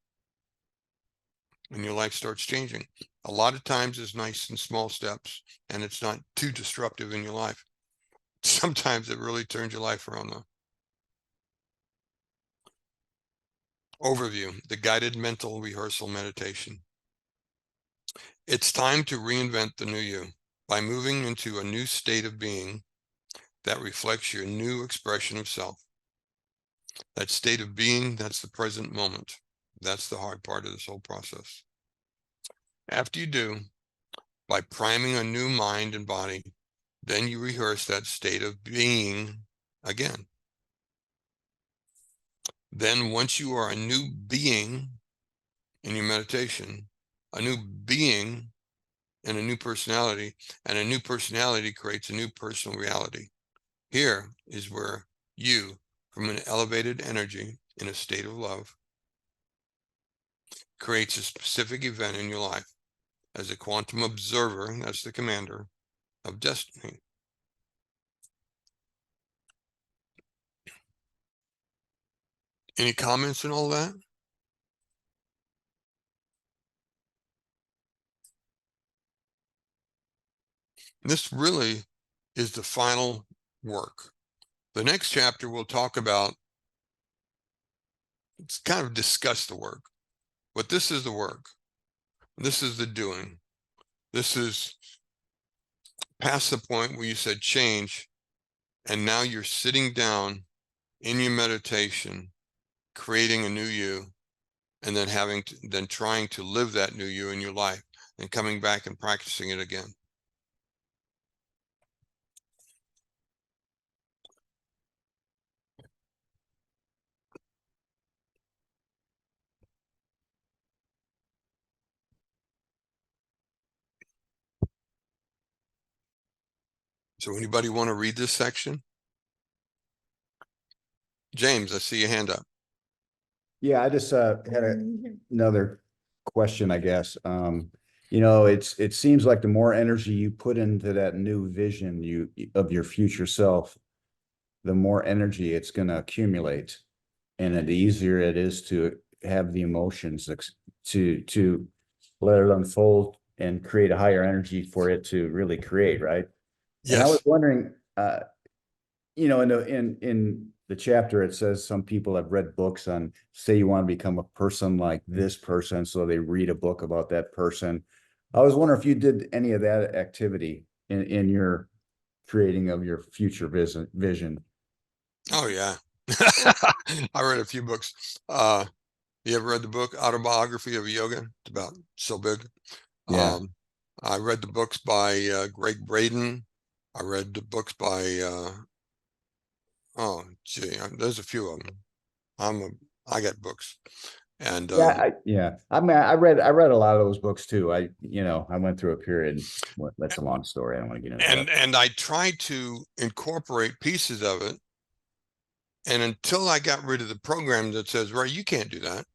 And your life starts changing. A lot of times it's nice and small steps, and it's not too disruptive in your life. Sometimes it really turns your life around, though. Overview, the guided mental rehearsal meditation. It's time to reinvent the new you by moving into a new state of being that reflects your new expression of self. That state of being, that's the present moment. That's the hard part of this whole process. After you do, by priming a new mind and body, then you rehearse that state of being again. Then once you are a new being in your meditation, a new being and a new personality, and a new personality creates a new personal reality. Here is where you, from an elevated energy in a state of love, creates a specific event in your life as a quantum observer, that's the commander of destiny. Any comments on all that? This really is the final work. The next chapter we'll talk about, it's kind of discuss the work, but this is the work. This is the doing. This is past the point where you said change, and now you're sitting down in your meditation, creating a new you, and then then trying to live that new you in your life, and coming back and practicing it again. So anybody want to read this section? James, I see your hand up. Yeah, I just had another question, I guess. It seems like the more energy you put into that new vision of your future self, the more energy it's going to accumulate, and the easier it is to have the emotions to let it unfold and create a higher energy for it to really create, right? And I was Yes. wondering, in the chapter, it says some people have read books on, say you want to become a person like this person, so they read a book about that person. I was wondering if you did any of that activity in your creating of your future vision. Oh yeah. I read a few books. You ever read the book Autobiography of Yoga? It's about so big. Yeah. I read the books by Greg Braden. I read the books by oh gee, there's a few of them. I got books, and I mean, I read a lot of those books too. I went through a period. Well, that's a long story. I don't want to get into that. and I tried to incorporate pieces of it, and until I got rid of the program that says, "Right, you can't do that,"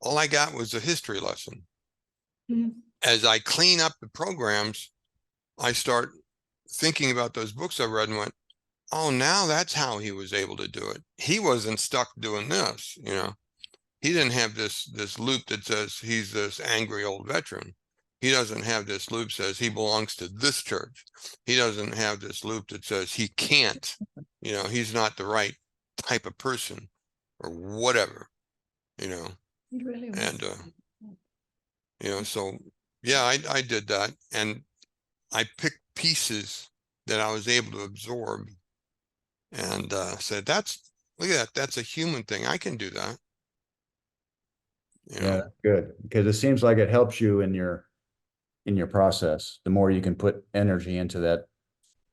all I got was a history lesson. Mm. As I clean up the programs, I start thinking about those books I read and went, "Oh, now that's how he was able to do it. He wasn't stuck doing this, you know. He didn't have this loop that says he's this angry old veteran. He doesn't have this loop that says he belongs to this church. He doesn't have this loop that says he can't, you know, he's not the right type of person or whatever, you know." It really was. And so yeah, I did that, and I picked pieces that I was able to absorb, and said, look at that, that's a human thing. I can do that, you Yeah, know. that's good, because it seems like it helps you in your process. The more you can put energy into that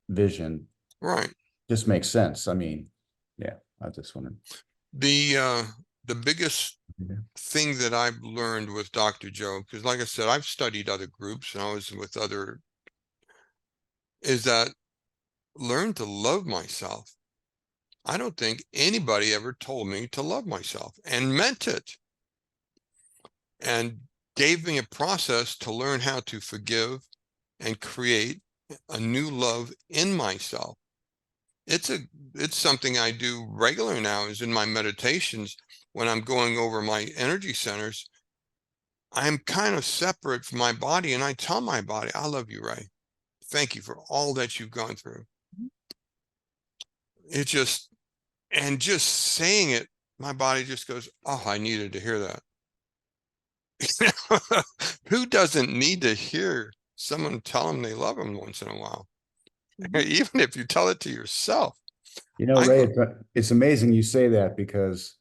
vision, Right. just makes sense. I mean, yeah, I just wondering. The biggest thing that I've learned with Dr. Joe, because like I said, I've studied other groups and I was with other, is that learn to love myself. I don't think anybody ever told me to love myself and meant it, and gave me a process to learn how to forgive and create a new love in myself. It's something I do regularly now, is in my meditations when I'm going over my energy centers. I'm kind of separate from my body, and I tell my body, I love you, Ray. Thank you for all that you've gone through. It just, and just saying it, my body just goes, oh, I needed to hear that. Who doesn't need to hear someone tell them they love them once in a while? Even if you tell it to yourself. Ray, I it's amazing you say that, because,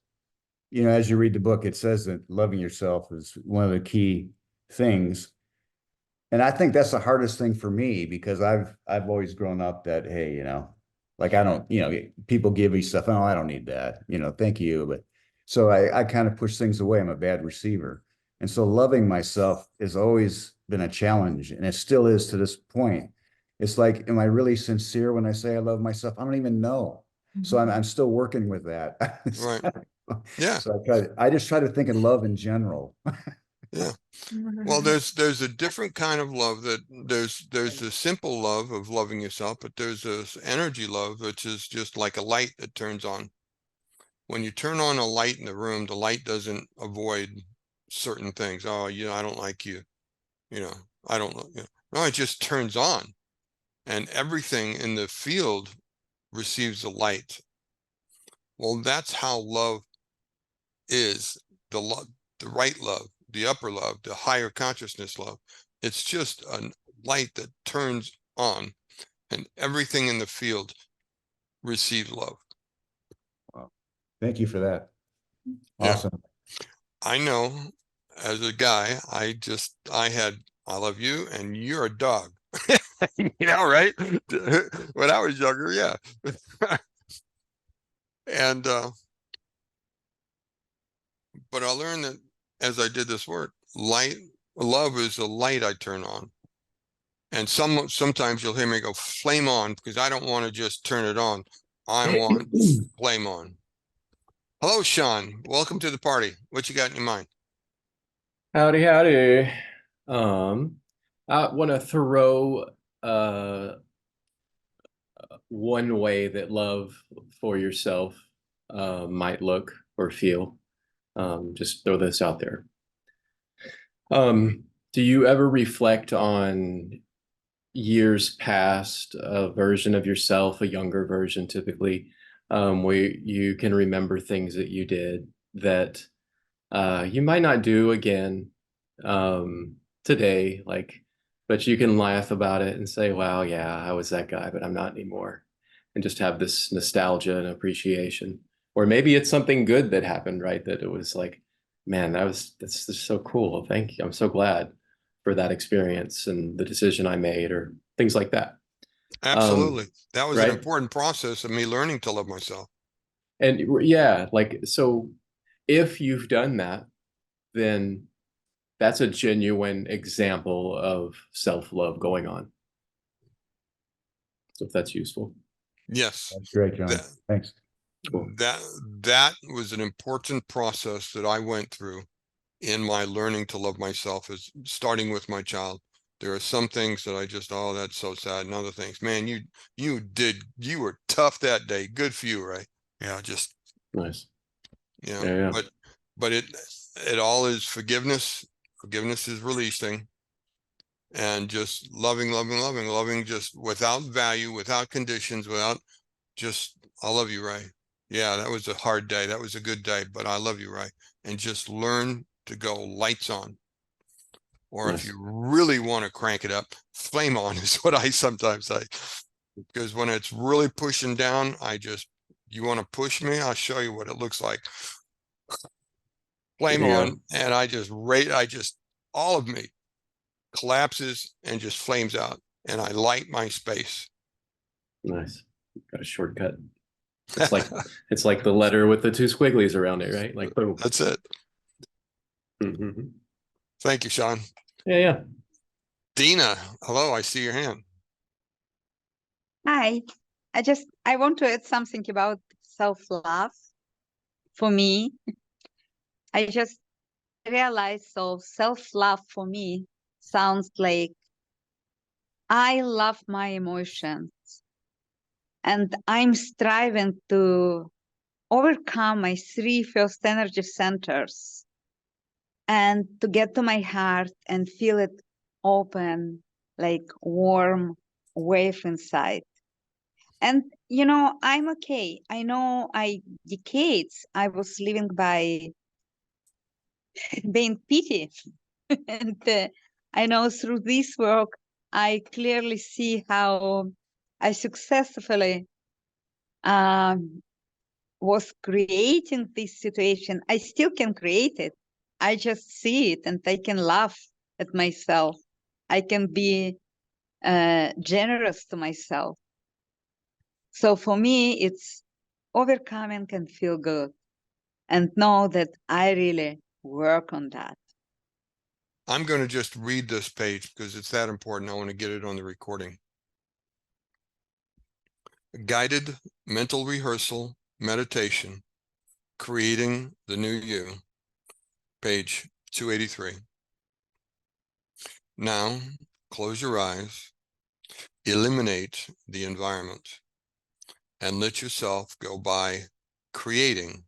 as you read the book, it says that loving yourself is one of the key things. And I think that's the hardest thing for me, because I've always grown up that, hey, like I don't, people give me stuff. Oh, I don't need that. Thank you. But so I kind of push things away. I'm a bad receiver. And so loving myself has always been a challenge, and it still is to this point. It's like, am I really sincere when I say I love myself? I don't even know. So I'm still working with that. Right. Yeah. So I just try to think of love in general. Yeah. Well, there's a different kind of love that there's the simple love of loving yourself, but there's this energy love, which is just like a light that turns on. When you turn on a light in the room, the light doesn't avoid certain things. Oh, I don't like you. I don't know. No, it just turns on, and everything in the field receives the light. Well, that's how love is. The right love, the upper love, the higher consciousness love. It's just a light that turns on, and everything in the field receives love. Wow. Thank you for that. Yeah. Awesome. I know as a guy, I love you and you're a dog. Right? When I was younger, yeah. And but I learned that as I did this work, love is a light I turn on. And sometimes you'll hear me go flame on, because I don't want to just turn it on. I want flame on. Hello, Sean. Welcome to the party. What you got in your mind? Howdy, howdy. I want to throw uh, one way that love for yourself might look or feel. Just throw this out there. Do you ever reflect on years past, a version of yourself, a younger version typically, where you can remember things that you did that you might not do again today, but you can laugh about it and say, wow, yeah, I was that guy, but I'm not anymore. And just have this nostalgia and appreciation. Or maybe it's something good that happened, right? That it was like, man, that's just so cool. Thank you. I'm so glad for that experience and the decision I made, or things like that. Absolutely. That was an Right. important process of me learning to love myself. And yeah, so if you've done that, then that's a genuine example of self-love going on. So if that's useful. Yes. That's great, John. That, Thanks. Cool. that was an important process that I went through in my learning to love myself, is starting with my child. There are some things that I just, oh, that's so sad. And other things, man, you were tough that day. Good for you, right? Yeah, just, Nice. yeah. Yeah. But it all is forgiveness. Forgiveness is releasing, and just loving just without value, without conditions, without just, I love you, Ray. Yeah, that was a hard day. That was a good day, but I love you, Ray. And just learn to go lights on. Or if Nice. you really want to crank it up, flame on is what I sometimes say. Because when it's really pushing down, you want to push me? I'll show you what it looks like. Flame Yeah. on, and all of me collapses and just flames out, and I light my space. Nice. Got a shortcut. It's like it's like the letter with the two squigglies around it, right? Like boom. That's it. Mm-hmm. Thank you, Sean. Yeah. Dina, hello, I see your hand. Hi, I want to add something about self-love. For me, I just realized, so self-love for me sounds like I love my emotions and I'm striving to overcome my three first energy centers and to get to my heart and feel it open, like warm wave inside. And, I'm okay. I know decades I was living by being pity. And I know through this work, I clearly see how I successfully was creating this situation. I still can create it. I just see it and I can laugh at myself. I can be generous to myself. So for me, it's overcoming and feel good and know that I really work on that. I'm going to just read this page because it's that important. I want to get it on the recording. Guided mental rehearsal meditation, creating the new you, page 283. Now, close your eyes, eliminate the environment, and let yourself go by creating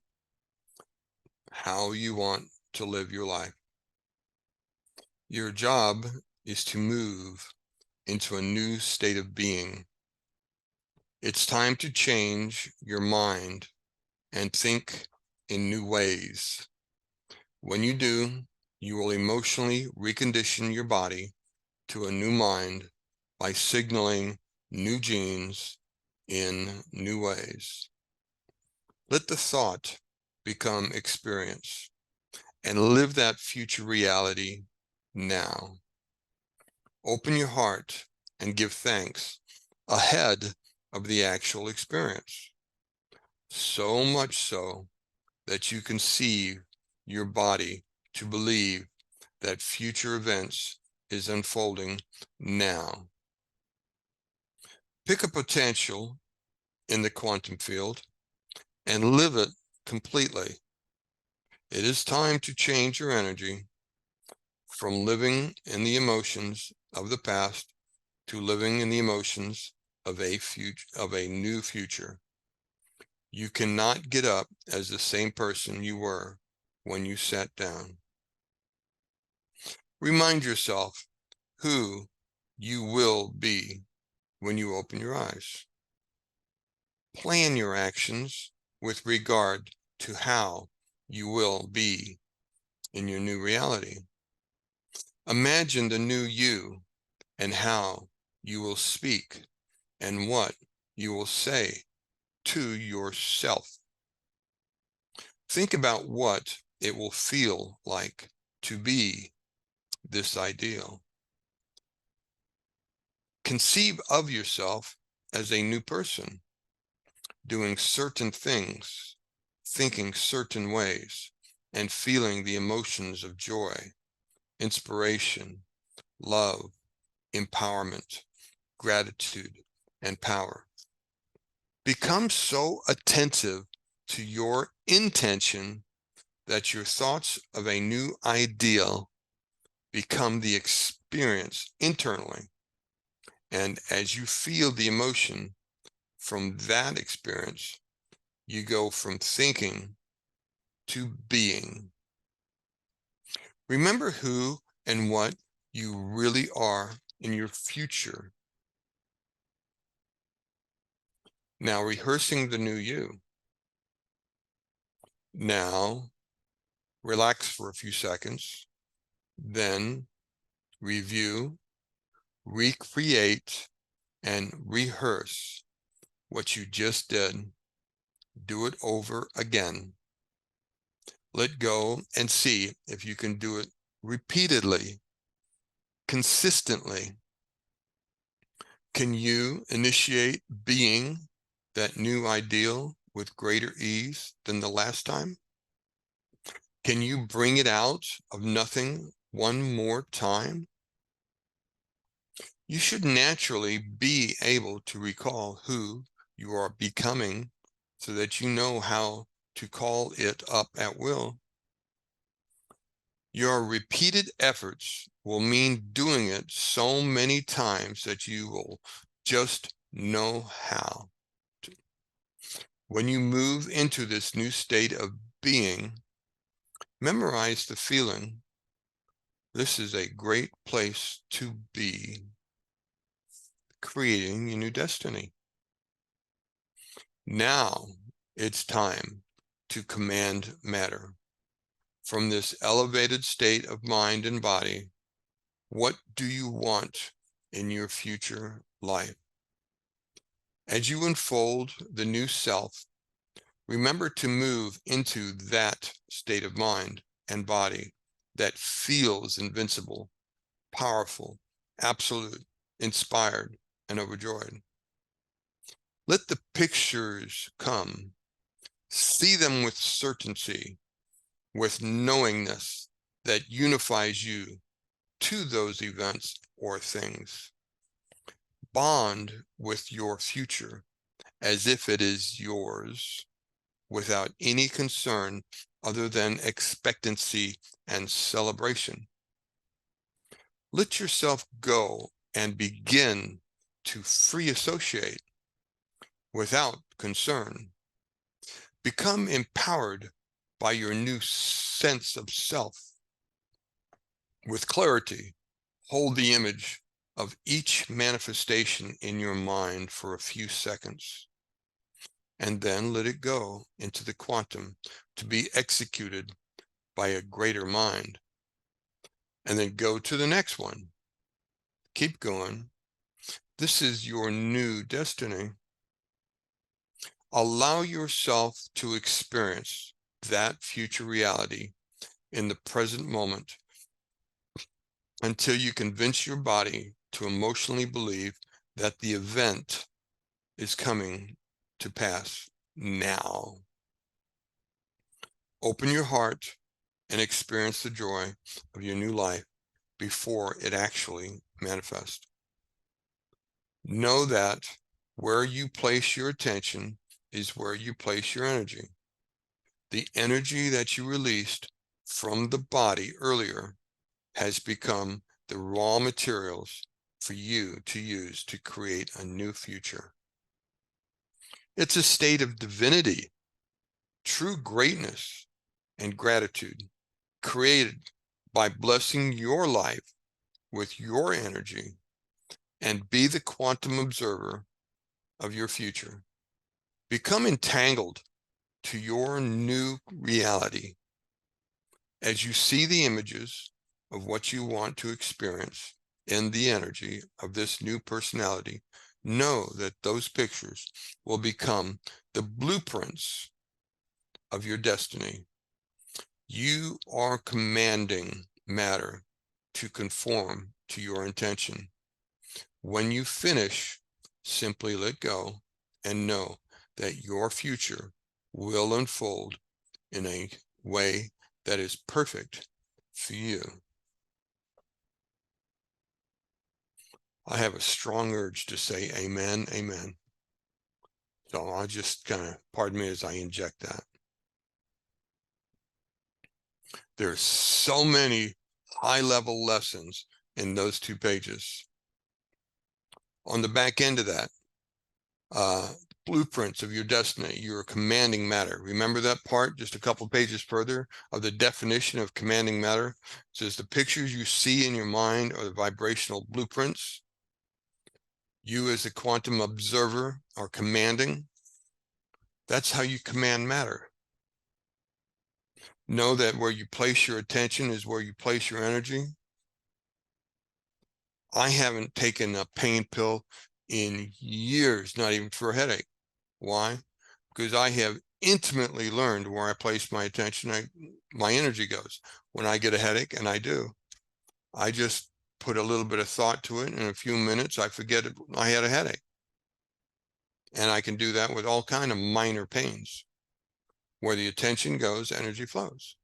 how you want to live your life. Your job is to move into a new state of being. It's time to change your mind and think in new ways. When you do, you will emotionally recondition your body to a new mind by signaling new genes in new ways. Let the thought become experience and live that future reality now. Open your heart and give thanks ahead of the actual experience. So much so that you conceive your body to believe that future events is unfolding now. Pick a potential in the quantum field and live it completely. It is time to change your energy from living in the emotions of the past to living in the emotions of a new future. You cannot get up as the same person you were when you sat down. Remind yourself who you will be when you open your eyes. Plan your actions with regard to how you will be in your new reality. Imagine the new you and how you will speak and what you will say to yourself. Think about what it will feel like to be this ideal. Conceive of yourself as a new person, doing certain things, thinking certain ways, and feeling the emotions of joy, inspiration, love, empowerment, gratitude, and power. Become so attentive to your intention that your thoughts of a new ideal become the experience internally. And as you feel the emotion from that experience, you go from thinking to being. Remember who and what you really are in your future. Now, rehearsing the new you. Now, relax for a few seconds, then review, recreate, and rehearse what you just did. Do it over again. Let go and see if you can do it repeatedly, consistently. Can you initiate being that new ideal with greater ease than the last time? Can you bring it out of nothing one more time? You should naturally be able to recall who you are becoming so that you know how to call it up at will. Your repeated efforts will mean doing it so many times that you will just know how to. When you move into this new state of being, memorize the feeling. This is a great place to be, creating your new destiny. Now it's time to command matter. From this elevated state of mind and body, what do you want in your future life? As you unfold the new self, remember to move into that state of mind and body that feels invincible, powerful, absolute, inspired, and overjoyed. Let the pictures come. See them with certainty, with knowingness that unifies you to those events or things. Bond with your future as if it is yours, without any concern other than expectancy and celebration. Let yourself go and begin to free associate without concern. Become empowered by your new sense of self. With clarity, hold the image of each manifestation in your mind for a few seconds, and then let it go into the quantum to be executed by a greater mind. And then go to the next one. Keep going. This is your new destiny. Allow yourself to experience that future reality in the present moment until you convince your body to emotionally believe that the event is coming to pass now. Open your heart and experience the joy of your new life before it actually manifests. Know that where you place your attention is where you place your energy. The energy that you released from the body earlier has become the raw materials for you to use to create a new future. It's a state of divinity, true greatness, and gratitude, created by blessing your life with your energy, and be the quantum observer of your future. Become entangled to your new reality. As you see the images of what you want to experience in the energy of this new personality, know that those pictures will become the blueprints of your destiny. You are commanding matter to conform to your intention. When you finish, simply let go and know that your future will unfold in a way that is perfect for you. I have a strong urge to say amen, amen. So I'll just kind of, pardon me as I inject that. There's so many high-level lessons in those 2 pages. On the back end of that, blueprints of your destiny, you're commanding matter. Remember that part just a couple pages further of the definition of commanding matter? It says the pictures you see in your mind are the vibrational blueprints. You as a quantum observer are commanding. That's how you command matter. Know that where you place your attention is where you place your energy. I haven't taken a pain pill in years, not even for a headache. Why? Because I have intimately learned where I place my attention, my energy goes. When I get a headache, and I do, I just put a little bit of thought to it. In a few minutes, I forget I had a headache. And I can do that with all kinds of minor pains. Where the attention goes, energy flows.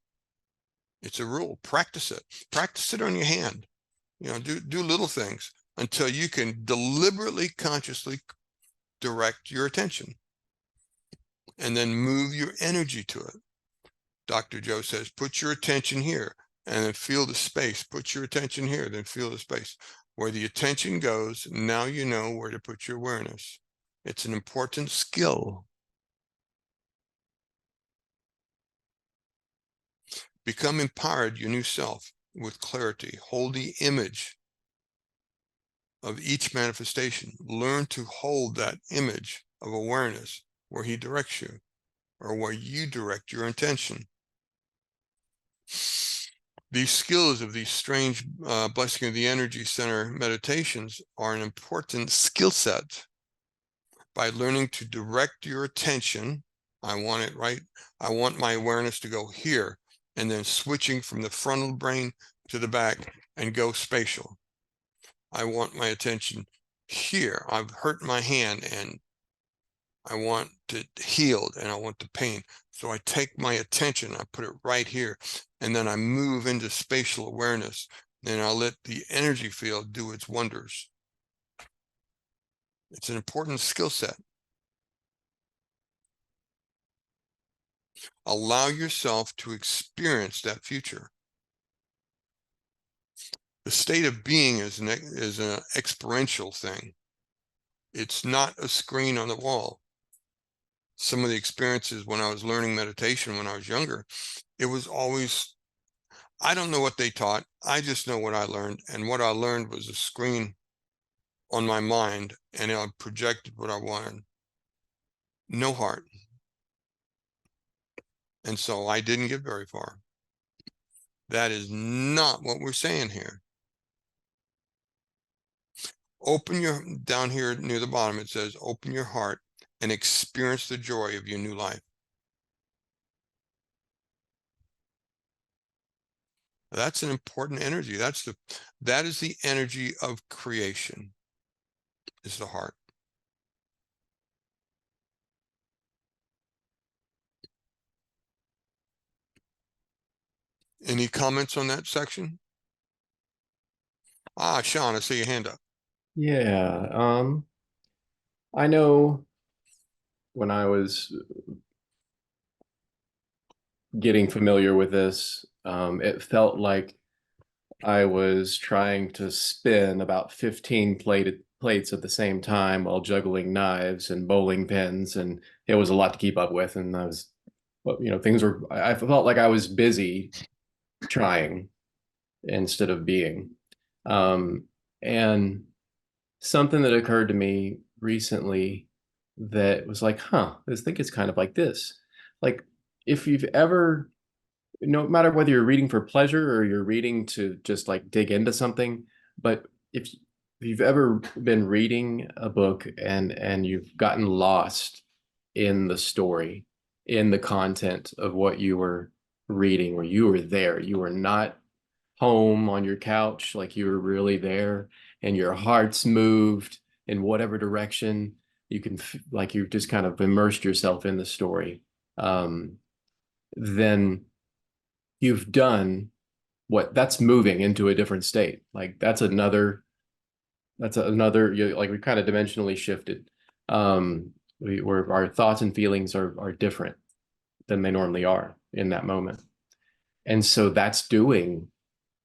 It's a rule. Practice it. Practice it on your hand. Do little things until you can deliberately, consciously direct your attention and then move your energy to it. Dr. Joe says, put your attention here and then feel the space. Put your attention here, then feel the space. Where the attention goes, now you know where to put your awareness. It's an important skill. Become empowered, your new self, with clarity. Hold the image of each manifestation. Learn to hold that image of awareness where he directs you, or where you direct your intention. These skills of these strange blessing of the energy center meditations are an important skill set. By learning to direct your attention, I want it right. I want my awareness to go here, and then switching from the frontal brain to the back and go spatial. I want my attention here. I've hurt my hand and I want it healed and I want the pain. So I take my attention, I put it right here, and then I move into spatial awareness. and I'll let the energy field do its wonders. It's an important skill set. Allow yourself to experience that future. The state of being is an experiential thing. It's not a screen on the wall. Some of the experiences when I was learning meditation when I was younger, it was always, I don't know what they taught. I just know what I learned. And what I learned was a screen on my mind, and I projected what I wanted. No heart. And so I didn't get very far. That is not what we're saying here. Open your, down here near the bottom, it says, open your heart and experience the joy of your new life. That's an important energy. That is the energy of creation, is the heart. Any comments on that section? Ah, Sean, I see your hand up. Yeah. I know when I was getting familiar with this, it felt like I was trying to spin about 15 plates at the same time while juggling knives and bowling pins, and it was a lot to keep up with. And I was, I felt like I was busy trying instead of being. And something that occurred to me recently that was like, I think it's kind of like this. Like, if you've ever, no matter whether you're reading for pleasure or you're reading to just like dig into something, but if you've ever been reading a book and you've gotten lost in the story, in the content of what you were reading, where you were there, you were not home on your couch, like you were really there, and your heart's moved in whatever direction you can, like you just kind of immersed yourself in the story, then you've done what, that's moving into a different state. Like that's another, like we kind of dimensionally shifted, where our thoughts and feelings are different than they normally are in that moment. And so that's doing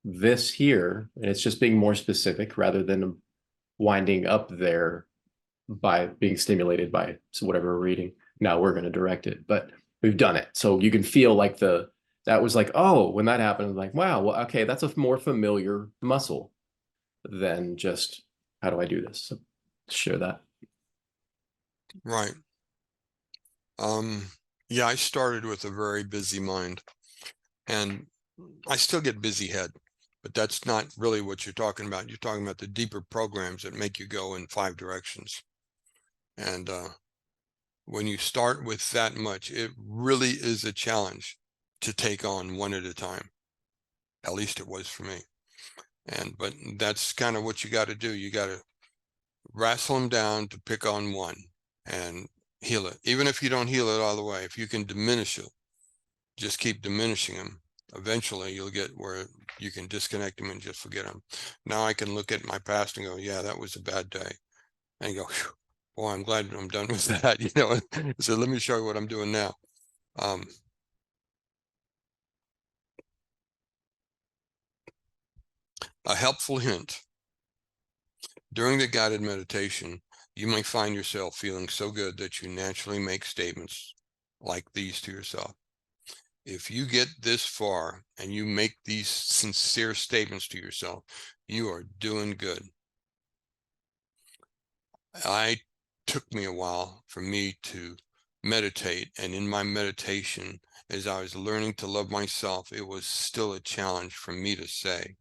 this here, and it's just being more specific rather than winding up there by being stimulated by whatever we're reading. Now we're going to direct it, but we've done it. So you can feel like that was like, oh, when that happened, like, wow, well, okay, that's a more familiar muscle than just, how do I do this? So share that. Right. Yeah, I started with a very busy mind, and I still get busy head, but that's not really what you're talking about. You're talking about the deeper programs that make you go in 5 directions. And when you start with that much, it really is a challenge to take on one at a time. At least it was for me. But that's kind of what you got to do. You got to wrestle them down to pick on one and heal it. Even if you don't heal it all the way, if you can diminish it, just keep diminishing them. Eventually you'll get where you can disconnect them and just forget them. Now I can look at my past and go, yeah, that was a bad day. And go, boy, I'm glad I'm done with that. So let me show you what I'm doing now. A helpful hint. During the guided meditation, you may find yourself feeling so good that you naturally make statements like these to yourself. If you get this far and you make these sincere statements to yourself, you are doing good. It took me a while for me to meditate, and in my meditation, as I was learning to love myself, it was still a challenge for me to say,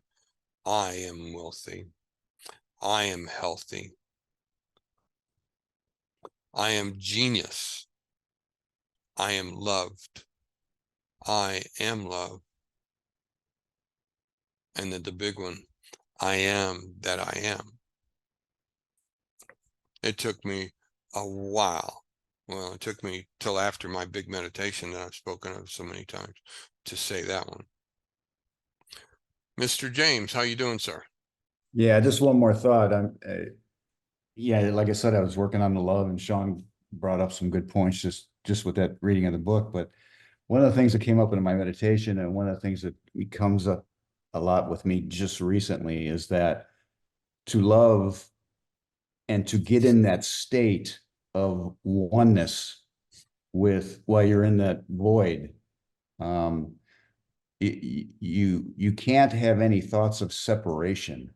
I am wealthy, I am healthy, I am genius, I am loved, I am love. And then the big one, I am that I am. It took me a while. Well, it took me till after my big meditation that I've spoken of so many times to say that one. Mr. James, how you doing, sir? Yeah, just one more thought. Yeah, like I said, I was working on the love, and Sean brought up some good points just with that reading of the book. But one of the things that came up in my meditation, and one of the things that comes up a lot with me just recently, is that to love and to get in that state of oneness with while you're in that void, um, you can't have any thoughts of separation.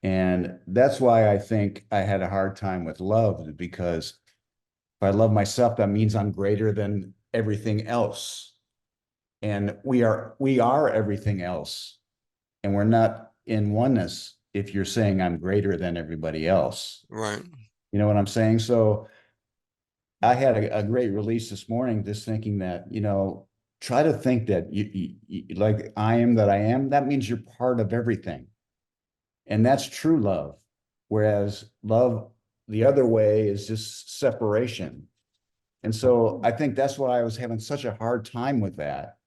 And that's why I think I had a hard time with love, because if I love myself, that means I'm greater than everything else. And we are everything else. And we're not in oneness if you're saying I'm greater than everybody else. Right. You know what I'm saying? So I had a great release this morning, just thinking that, try to think that you like I am that I am. That means you're part of everything. And that's true love. Whereas love the other way is just separation. And so I think that's why I was having such a hard time with that,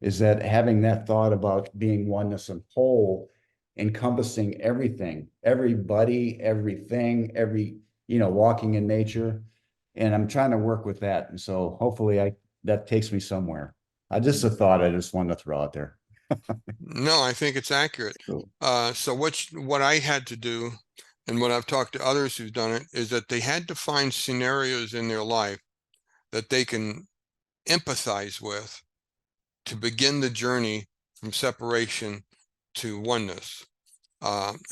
is that having that thought about being oneness and whole, encompassing everything, everybody, everything, walking in nature. And I'm trying to work with that. And so hopefully that takes me somewhere. Just a thought I just wanted to throw out there. No, I think it's accurate. Cool. So what I had to do, and what I've talked to others who've done it, is that they had to find scenarios in their life that they can empathize with to begin the journey from separation to oneness.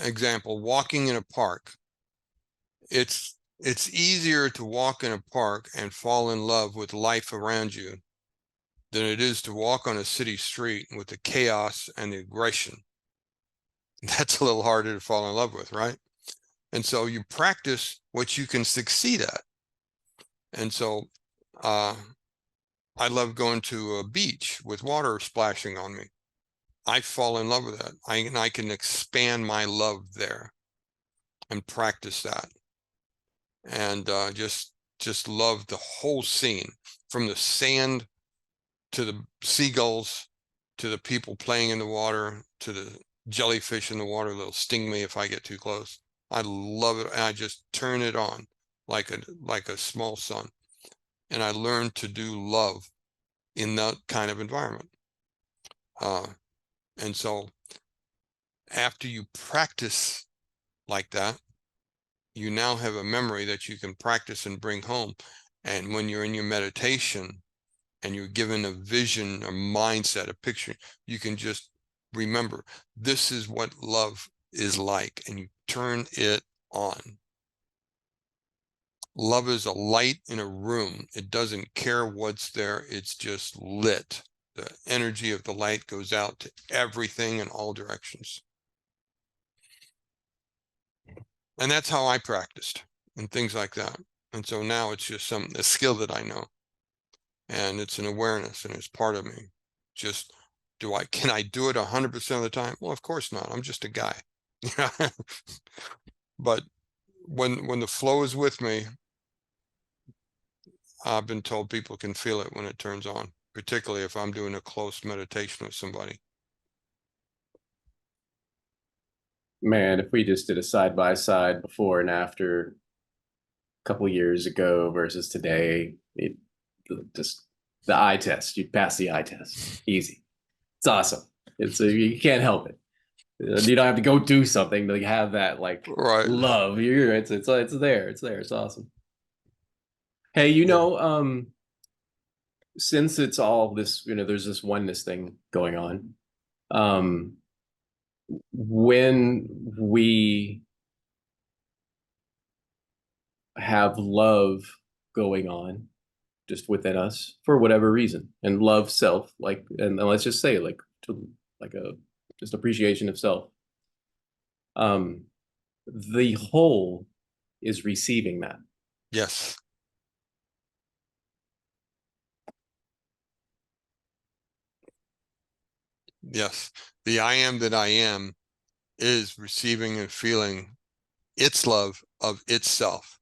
Example, walking in a park. It's easier to walk in a park and fall in love with life around you than it is to walk on a city street with the chaos and the aggression. That's a little harder to fall in love with, right? And so you practice what you can succeed at. And so I love going to a beach with water splashing on me. I fall in love with that. I can expand my love there and practice that. And just love the whole scene, from the sand to the seagulls to the people playing in the water to the jellyfish in the water that'll sting me if I get too close. I love it, and I just turn it on like a small sun. And I learned to do love in that kind of environment. And so after you practice like that, you now have a memory that you can practice and bring home. And when you're in your meditation and you're given a vision, a mindset, a picture, you can just remember, this is what love is like, and you turn it on. Love is a light in a room. It doesn't care what's there. It's just lit. The energy of the light goes out to everything in all directions. And that's how I practiced and things like that. And so now it's just a skill that I know. And it's an awareness, and it's part of me. Just can I do it 100% of the time? Well, of course not. I'm just a guy. But when the flow is with me, I've been told people can feel it when it turns on, particularly if I'm doing a close meditation with somebody. Man, if we just did a side by side before and after a couple years ago versus today, just the eye test, you'd pass the eye test. Easy. It's awesome. You can't help it. You don't have to go do something to have that Right. love. It's there. It's there. It's awesome. Hey, since it's all this, there's this oneness thing going on. When we have love going on just within us for whatever reason, and love self, and let's just say just appreciation of self, the whole is receiving that. Yes. Yes. The I am that I am is receiving and feeling its love of itself.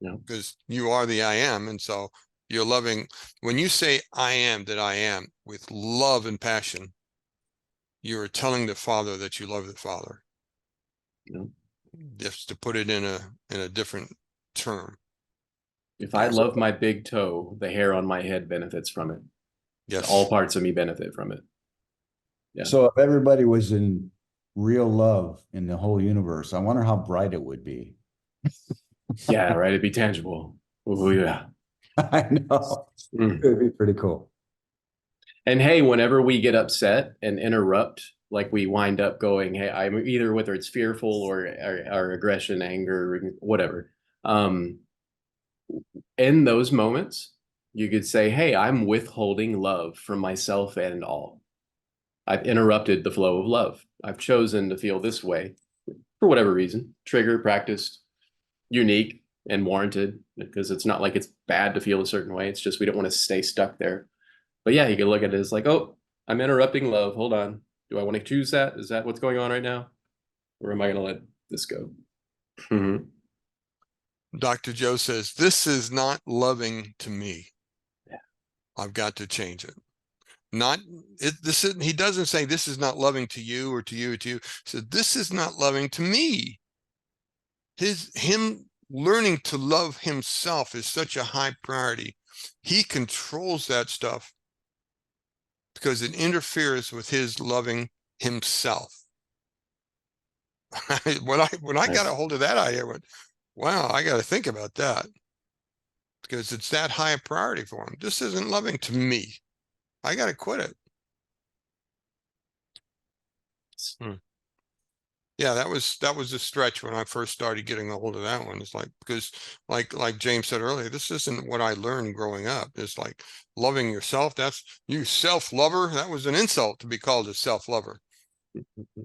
Yeah. Because you are the I am. And so you're loving. When you say I am that I am with love and passion, you're telling the Father that you love the Father. Yeah. Just to put it in a different term. If I love my big toe, the hair on my head benefits from it. Yes. All parts of me benefit from it. Yeah. So if everybody was in real love in the whole universe, I wonder how bright it would be. Yeah, right. It'd be tangible. Oh, yeah. I know. Mm. It'd be pretty cool. And hey, whenever we get upset and interrupt, like we wind up going, hey, I'm either whether it's fearful or aggression, anger, whatever. In those moments, you could say, hey, I'm withholding love from myself and all. I've interrupted the flow of love. I've chosen to feel this way for whatever reason, trigger, practiced, unique, and warranted, because it's not like it's bad to feel a certain way. It's just we don't want to stay stuck there. But yeah, you can look at it as like, oh, I'm interrupting love. Hold on. Do I want to choose that? Is that what's going on right now? Or am I going to let this go? Mm-hmm. Dr. Joe says, this is not loving to me. Yeah. I've got to change it. Not it. He doesn't say this is not loving to you or to you or to you. He said, this is not loving to me. Him learning to love himself is such a high priority. He controls that stuff because it interferes with his loving himself. when I got a hold of that idea, I went, wow, I got to think about that, because it's that high a priority for him. This isn't loving to me. I got to quit it. Yeah, that was a stretch when I first started getting a hold of that one. It's like, because like James said earlier, this isn't what I learned growing up. It's like loving yourself. That's you self-lover. That was an insult to be called a self-lover.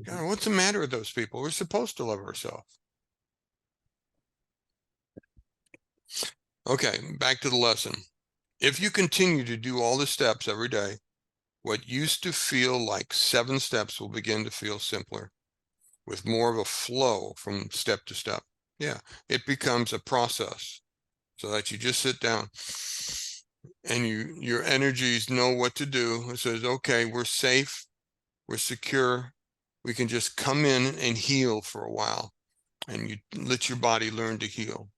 God, what's the matter with those people? We're supposed to love ourselves. Okay, back to the lesson. If you continue to do all the steps every day, what used to feel like 7 steps will begin to feel simpler, with more of a flow from step to step. Yeah, it becomes a process, so that you just sit down and your energies know what to do. It says, okay, we're safe, we're secure, we can just come in and heal for a while, and you let your body learn to heal.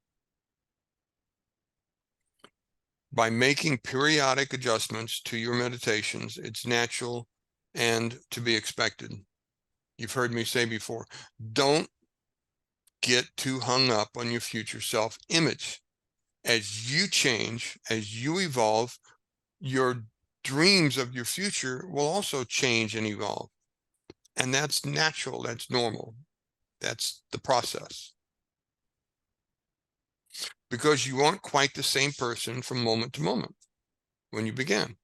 By making periodic adjustments to your meditations, it's natural and to be expected. You've heard me say before, don't get too hung up on your future self image. As you change, as you evolve, your dreams of your future will also change and evolve. And that's natural, that's normal. That's the process. Because you aren't quite the same person from moment to moment when you began.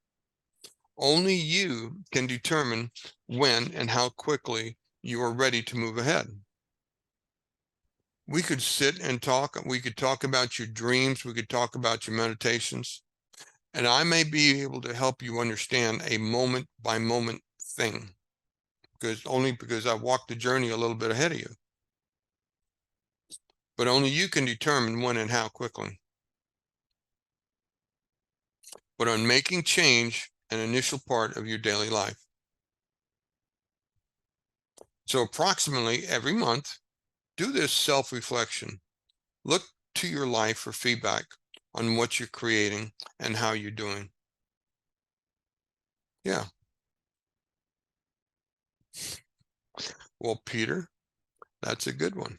Only you can determine when and how quickly you are ready to move ahead. We could sit and talk. We could talk about your dreams. We could talk about your meditations. And I may be able to help you understand a moment by moment thing, because I walked the journey a little bit ahead of you. But only you can determine when and how quickly. But on making change an initial part of your daily life. So approximately every month, do this self-reflection. Look to your life for feedback on what you're creating and how you're doing. Yeah. Well, Peter, that's a good one.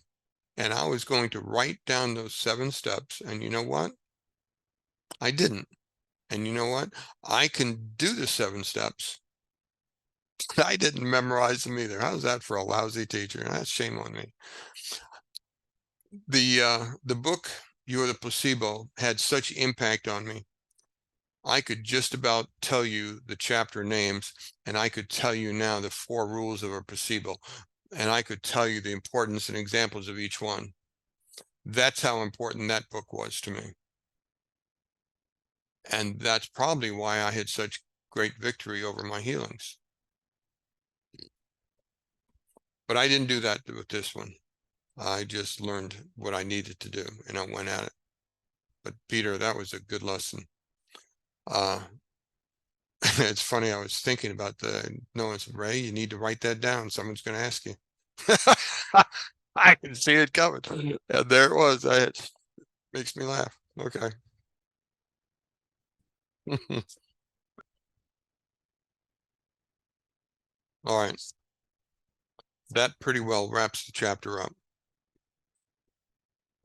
And I was going to write down those 7 steps. And you know what? I didn't. And you know what? I can do the 7 steps. But I didn't memorize them either. How's that for a lousy teacher? That's shame on me. The book, You're the Placebo, had such impact on me. I could just about tell you the chapter names, and I could tell you now the 4 rules of a placebo, and I could tell you the importance and examples of each one. That's how important that book was to me. And that's probably why I had such great victory over my healings. But I didn't do that with this one. I just learned what I needed to do, and I went at it. But Peter, that was a good lesson. It's funny, I was thinking about the notice, Ray, you need to write that down. Someone's going to ask you. I can see it coming. And there it was. Makes me laugh. Okay. All right. That pretty well wraps the chapter up.